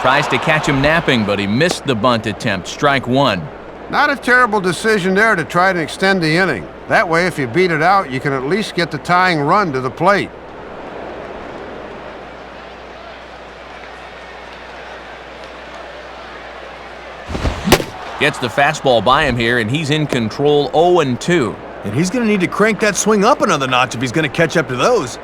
Tries to catch him napping, but he missed the bunt attempt. Strike 1. Not a terrible decision there to try to extend the inning. That way, if you beat it out, you can at least get the tying run to the plate. Gets the fastball by him here, and he's in control, 0-2. And he's going to need to crank that swing up another notch if he's going to catch up to those.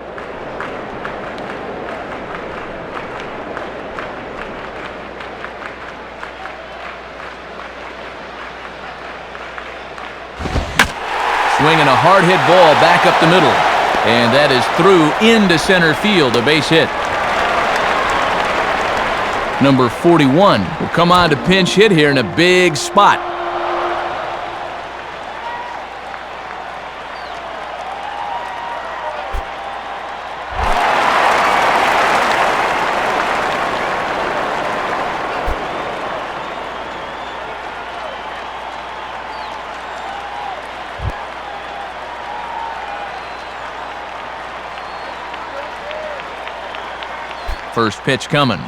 Swinging a hard-hit ball back up the middle. And that is through into center field, a base hit. Number 41 will come on to pinch hit here in a big spot. First pitch coming.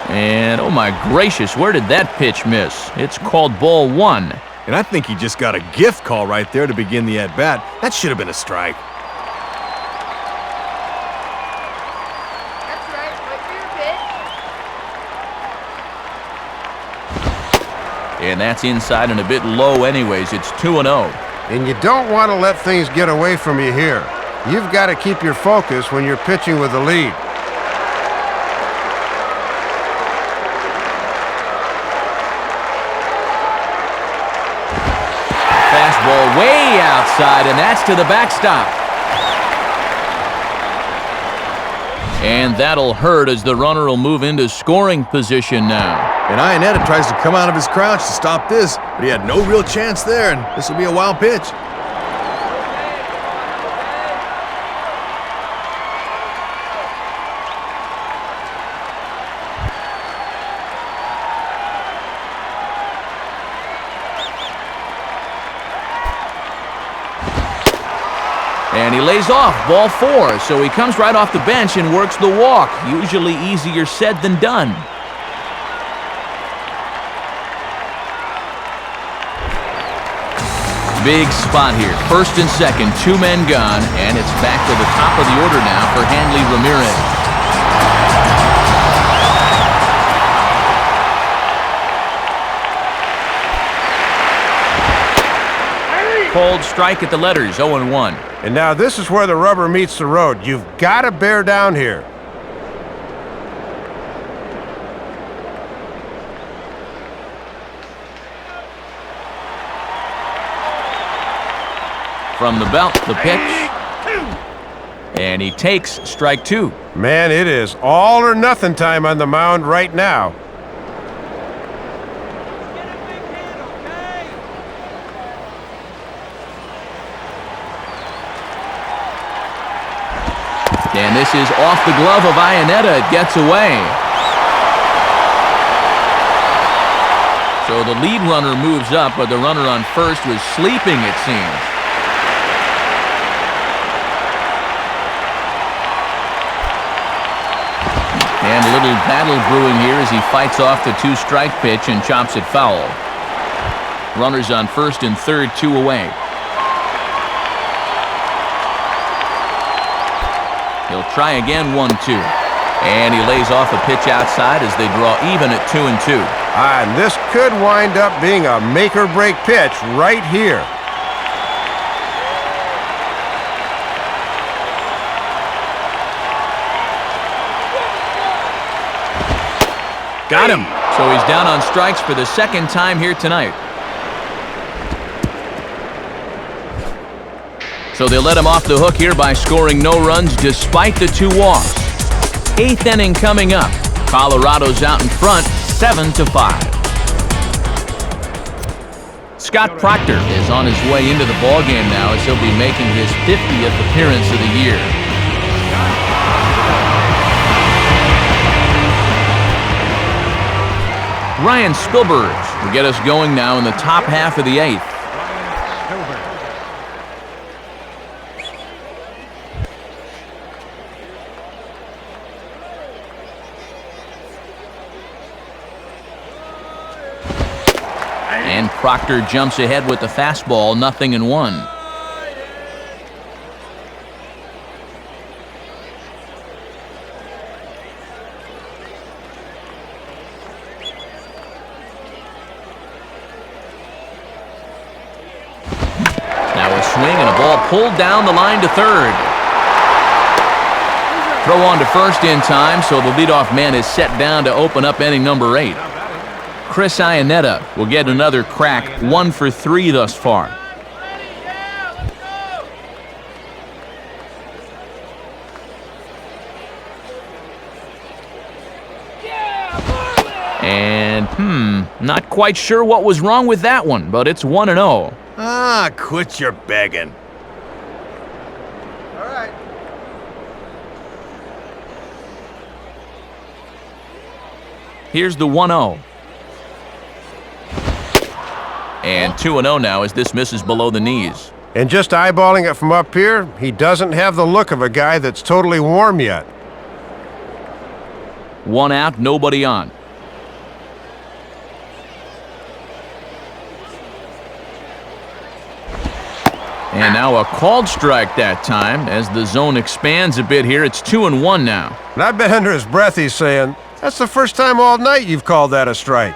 And oh my gracious, where did that pitch miss? It's called ball 1. And I think he just got a gift call right there to begin the at-bat. That should have been a strike. That's right. Wait for your pitch. And that's inside and a bit low anyways. It's 2-0. And you don't want to let things get away from you here. You've got to keep your focus when you're pitching with the lead. Fastball way outside, and that's to the backstop. And that'll hurt as the runner will move into scoring position now. And Ionetta tries to come out of his crouch to stop this, but he had no real chance there, and this will be a wild pitch. And he lays off, ball 4, so he comes right off the bench and works the walk. Usually easier said than done. Big spot here. First and second, 2 men gone, and it's back to the top of the order now for Hanley Ramirez. Cold strike at the letters, 0-1. And now this is where the rubber meets the road. You've got to bear down here. From the belt, the pitch. And he takes strike 2. Man, it is all or nothing time on the mound right now. And this is off the glove of Iannetta. It gets away. So the lead runner moves up, but the runner on first was sleeping, it seems. And a little battle brewing here as he fights off the 2-strike pitch and chops it foul. Runners on first and third, 2 away. He'll try again, 1-2. And he lays off a pitch outside as they draw even at 2-2. And this could wind up being a make-or-break pitch right here. Got him. So he's down on strikes for the second time here tonight. So they let him off the hook here by scoring no runs despite the 2 walks. 8th inning coming up. Colorado's out in front, 7-5. Scott Proctor is on his way into the ballgame now as he'll be making his 50th appearance of the year. Ryan Spilberg will get us going now in the top half of the 8th. And Proctor jumps ahead with the fastball, 0-1. Swing and a ball pulled down the line to third. Throw on to first in time, so the leadoff man is set down to open up inning number 8. Chris Iannetta will get another crack, 1 for 3 thus far. And, not quite sure what was wrong with that one, but it's 1-0. Ah, quit your begging. All right. Here's the 1-0. And 2-0 now as this misses below the knees. And just eyeballing it from up here, he doesn't have the look of a guy that's totally warm yet. 1 out, nobody on. And now a called strike that time as the zone expands a bit here. It's 2-1 now. And I bet under his breath he's saying, that's the first time all night you've called that a strike.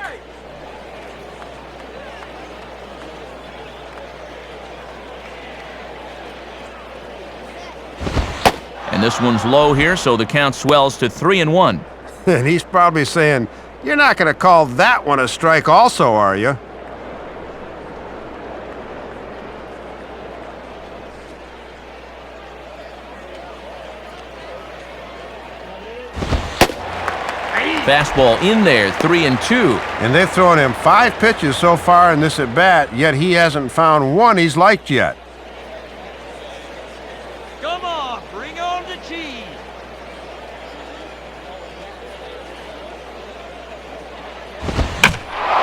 And this one's low here, so the count swells to 3-1. And he's probably saying, you're not going to call that one a strike also, are you? Fastball in there, 3-2. And they've thrown him 5 pitches so far in this at-bat, yet he hasn't found one he's liked yet. Come on, bring on the cheese.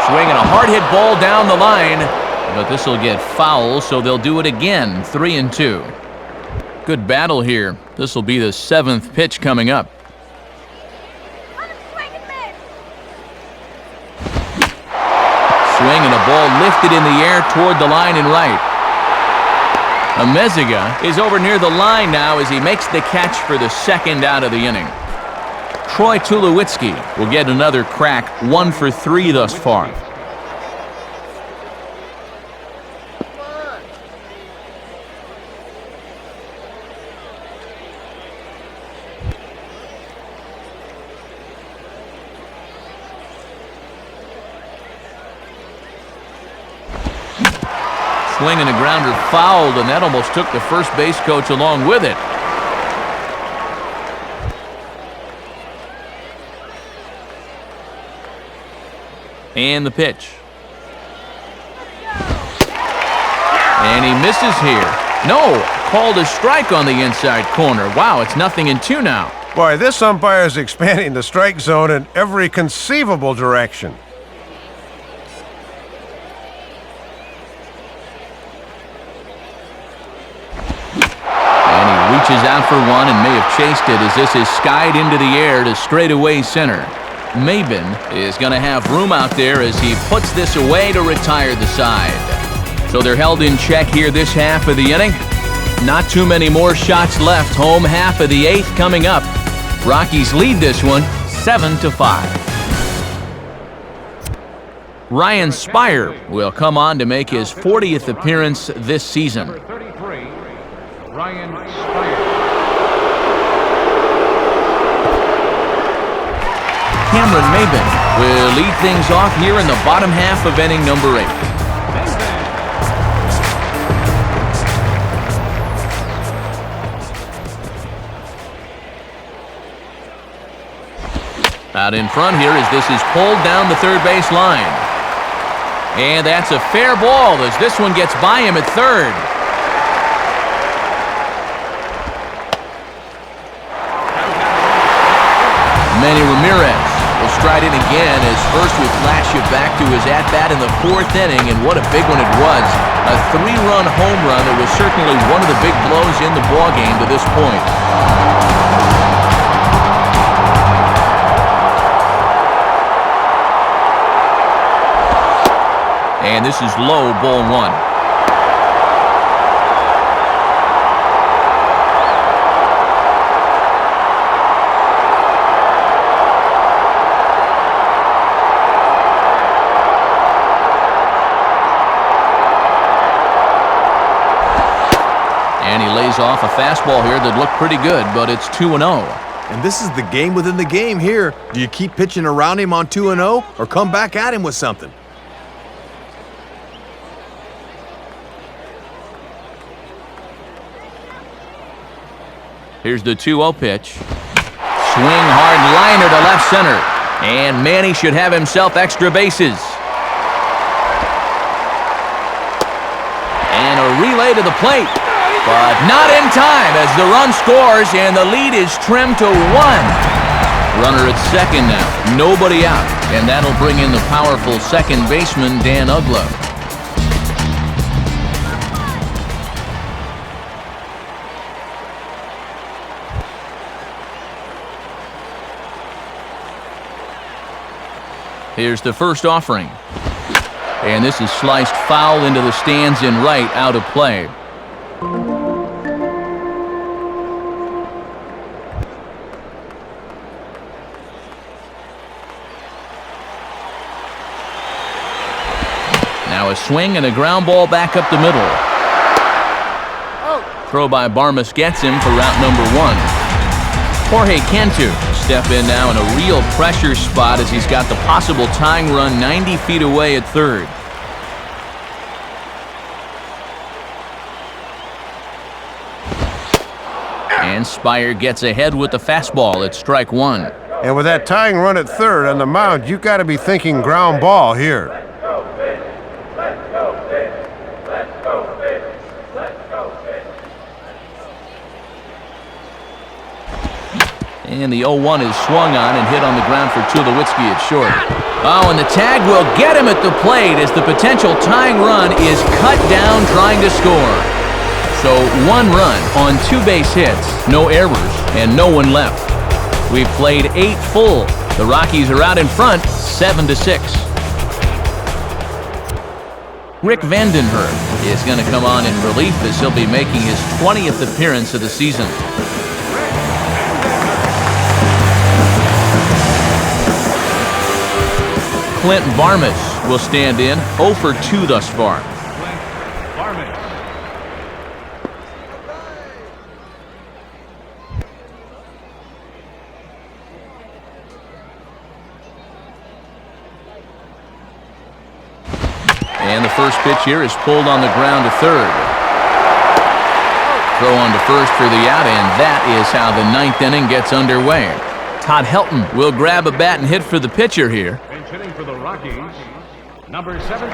Swinging a hard hit ball down the line, but this will get foul, so they'll do it again, 3-2. Good battle here. This will be the 7th pitch coming up. Swing and a ball lifted in the air toward the line and right. Amezaga is over near the line now as he makes the catch for the second out of the inning. Troy Tulowitzki will get another crack, 1 for 3 thus far. Swing and a grounder fouled, and that almost took the first base coach along with it. And the pitch. And he misses here. No, called a strike on the inside corner. Wow, it's 0-2 now. Boy, this umpire is expanding the strike zone in every conceivable direction. Reaches out for one and may have chased it as this is skied into the air to straightaway center. Maben is going to have room out there as he puts this away to retire the side. So they're held in check here this half of the inning. Not too many more shots left. Home half of the 8th coming up. Rockies lead this one 7-5. Ryan Spire will come on to make his 40th appearance this season. Number 33, Ryan Spire. Cameron Maben will lead things off here in the bottom half of inning number 8. Out in front here as this is pulled down the third base line. And that's a fair ball as this one gets by him at third. Manny Ramirez will stride in again as first we flash you back to his at-bat in the 4th inning, and what a big one it was. A 3-run home run that was certainly one of the big blows in the ballgame to this point. And this is low, ball 1. And he lays off a fastball here that looked pretty good, but it's 2-0. And this is the game within the game here. Do you keep pitching around him on 2-0 or come back at him with something? Here's the 2-0 pitch. Swing hard liner to left center. And Manny should have himself extra bases. And a relay to the plate. But not in time as the run scores and the lead is trimmed to 1. Runner at second now. Nobody out. And that'll bring in the powerful second baseman, Dan Uggla. Here's the first offering. And this is sliced foul into the stands in right, out of play. Now a swing and a ground ball back up the middle. Throw by Barmas gets him for route number 1. Jorge Cantu step in now in a real pressure spot as he's got the possible tying run 90 feet away at third. And Spire gets ahead with the fastball at strike 1. And with that tying run at third on the mound, you've got to be thinking ground ball here. And the 0-1 is swung on and hit on the ground for Tulowitzki at short. Oh, and the tag will get him at the plate as the potential tying run is cut down trying to score. So 1 run on 2 base hits, no errors, and no one left. We've played 8 full. The Rockies are out in front, 7-6. Rick Vandenberg is going to come on in relief as he'll be making his 20th appearance of the season. Clint Varmus will stand in, 0 for 2 thus far. And the first pitch here is pulled on the ground to third. Throw on to first for the out, and that is how the 9th inning gets underway. Todd Helton will grab a bat and hit for the pitcher here. Bench hitting for the Rockies, number 17,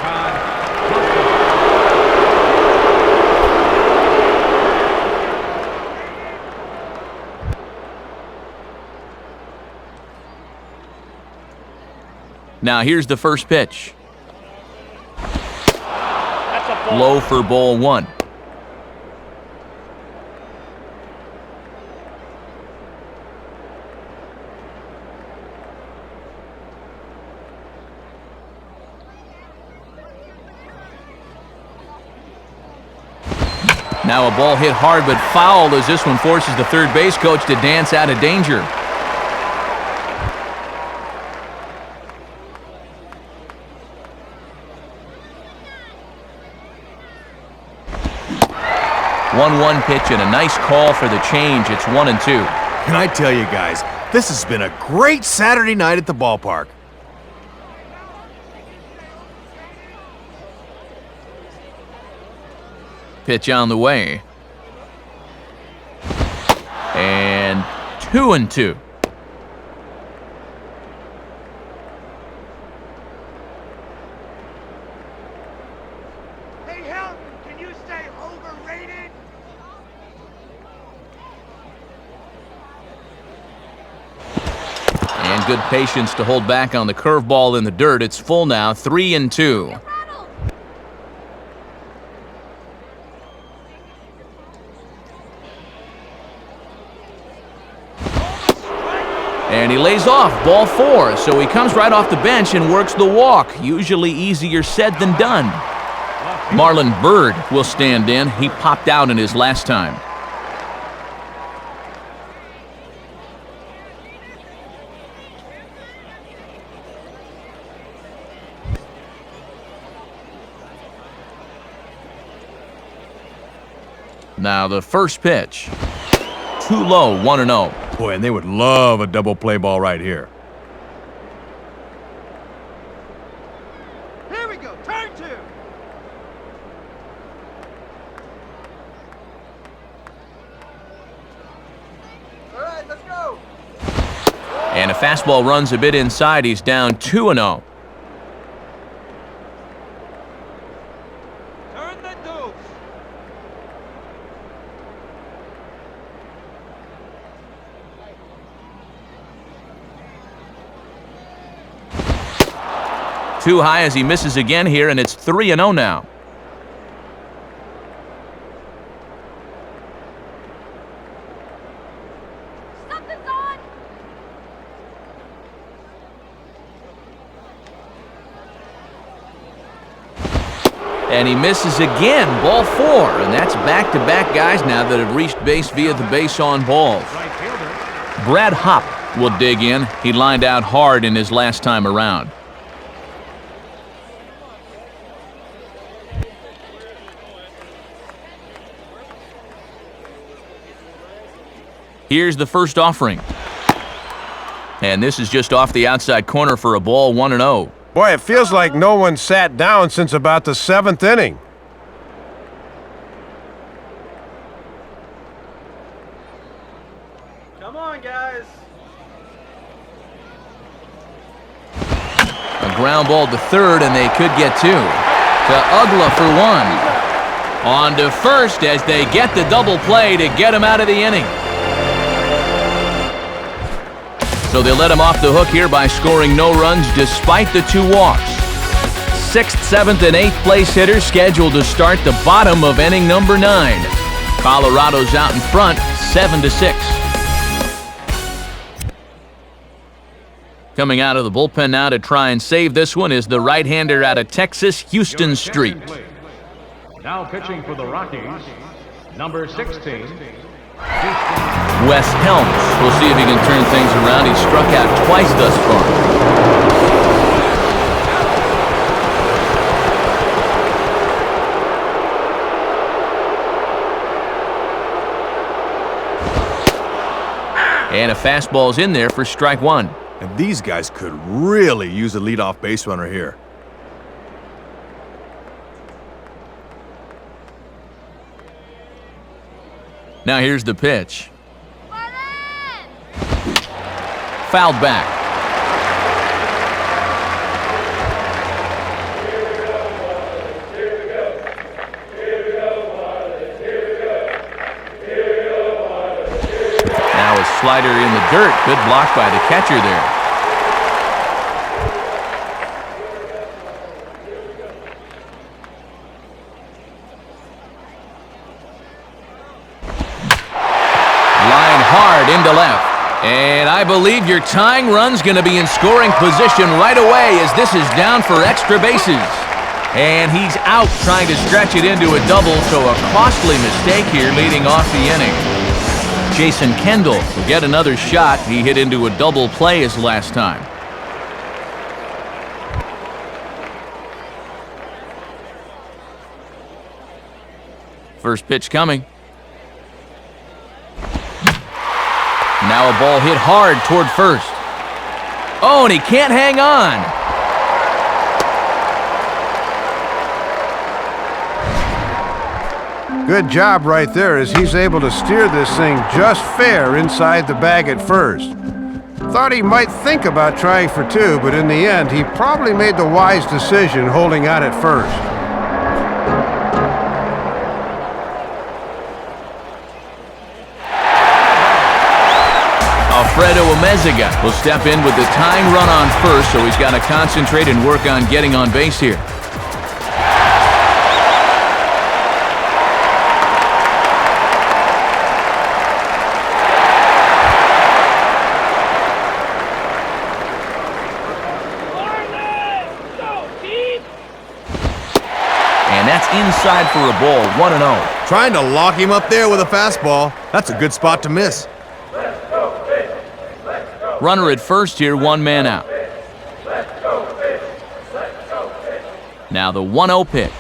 Todd Helton. Now here's the first pitch. Low for ball 1. Now a ball hit hard but foul as this one forces the third base coach to dance out of danger. One pitch and a nice call for the change. It's 1-2. Can I tell you guys, this has been a great Saturday night at the ballpark. Pitch on the way. And 2-2. Hey, Helton, can you stay overrated? And good patience to hold back on the curveball in the dirt. It's full now, 3-2. And he lays off, ball 4, so he comes right off the bench and works the walk. Usually easier said than done. Marlon Byrd will stand in. He popped out in his last time. Now the first pitch. Too low, 1-0. Boy, and they would love a double play ball right here. Here we go, turn 2. All right, let's go. And a fastball runs a bit inside. He's down 2-0. Turn the deuce. Too high as he misses again here, and it's 3-0 now. Something's on. And he misses again, ball 4, and that's back-to-back guys now that have reached base via the base on balls. Right fielder, Brad Hopp will dig in. He lined out hard in his last time around. Here's the first offering. And this is just off the outside corner for a ball, 1-0. Boy, it feels like no one sat down since about the 7th inning. Come on, guys. A ground ball to third, and they could get 2. To Ugla for 1. On to first as they get the double play to get him out of the inning. So they let him off the hook here by scoring no runs despite the 2 walks. 6th, 7th, and 8th place hitters scheduled to start the bottom of inning number 9. Colorado's out in front, 7-6. Coming out of the bullpen now to try and save this one is the right-hander out of Texas, Houston Street. Now pitching for the Rockies, number 16. Wes Helms. We'll see if he can turn things around. He's struck out twice thus far. And a fastball's in there for strike one. And these guys could really use a leadoff base runner here. Now here's the pitch. Marlins! Fouled back. Now a slider in the dirt. Good block by the catcher there. Hard into left. And I believe your tying run's going to be in scoring position right away as this is down for extra bases. And he's out trying to stretch it into a double, so a costly mistake here leading off the inning. Jason Kendall will get another shot. He hit into a double play his last time. First pitch coming. Now a ball hit hard toward first. Oh, and he can't hang on. Good job right there as he's able to steer this thing just fair inside the bag at first. Thought he might think about trying for two, but in the end, he probably made the wise decision holding on at first. Alfredo Amezaga will step in with the tying run on first, so he's got to concentrate and work on getting on base here. And that's inside for a ball, 1-0. Trying to lock him up there with a fastball. That's a good spot to miss. Runner at first here, one man out. Now the 1-0 pitch.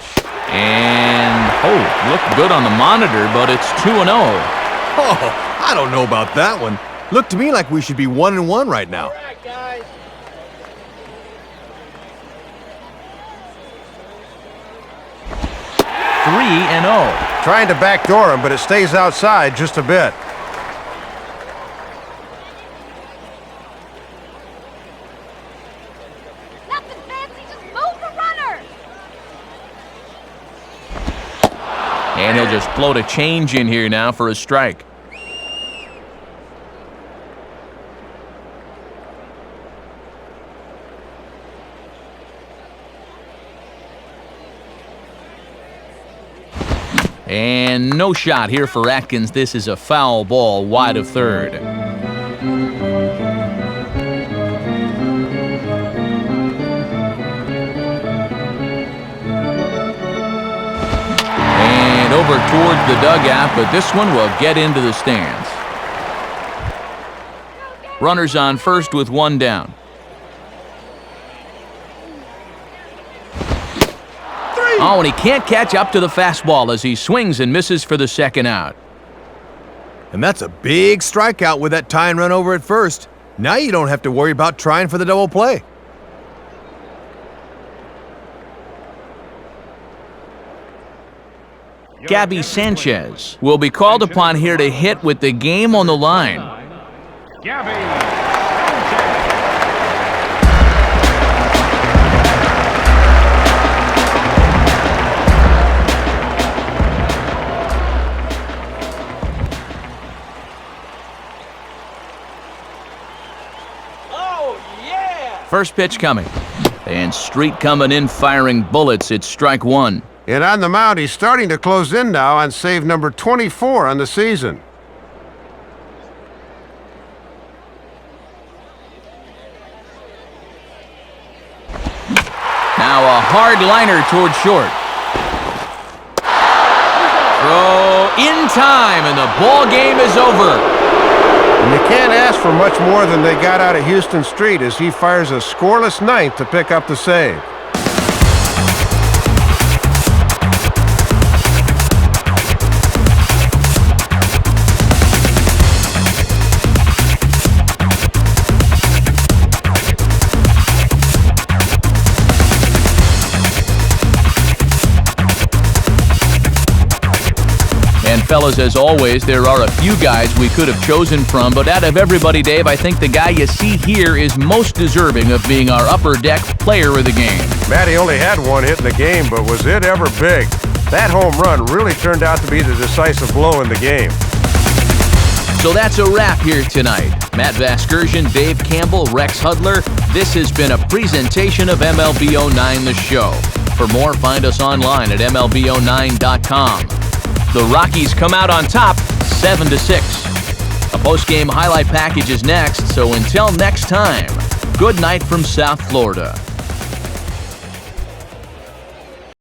And, oh, looked good on the monitor, but it's 2-0. Oh, I don't know about that one. Looked to me like we should be 1-1 right now. 3-0. Trying to backdoor him, but it stays outside just a bit. Nothing fancy, just move the runner! And he'll just float a change in here now for a strike. And no shot here for Atkins. This is a foul ball wide of third. And over towards the dugout, but this one will get into the stands. Runners on first with one down. Oh, and he can't catch up to the fastball as he swings and misses for the second out. And that's a big strikeout with that tying run over at first. Now you don't have to worry about trying for the double play. Gabby Sanchez will be called upon here to hit with the game on the line. Gabby Sanchez. First pitch coming. And Street coming in firing bullets. It's strike one. And on the mound, he's starting to close in now on save number 24 on the season. hard liner toward short. Throw in time, and the ball game is over. And you can't ask for much more than they got out of Houston Street as he fires a scoreless ninth to pick up the save. And fellas, as always, there are a few guys we could have chosen from, but out of everybody, Dave, I think the guy you see here is most deserving of being our upper deck player of the game. Matty only had one hit in the game, but was it ever big? That home run really turned out to be the decisive blow in the game. So that's a wrap here tonight. Matt Vasgersian, Dave Campbell, Rex Hudler, this has been a presentation of MLB 09 The Show. For more, find us online at MLB09.com. The Rockies come out on top 7-6. A post-game highlight package is next, so until next time, good night from South Florida.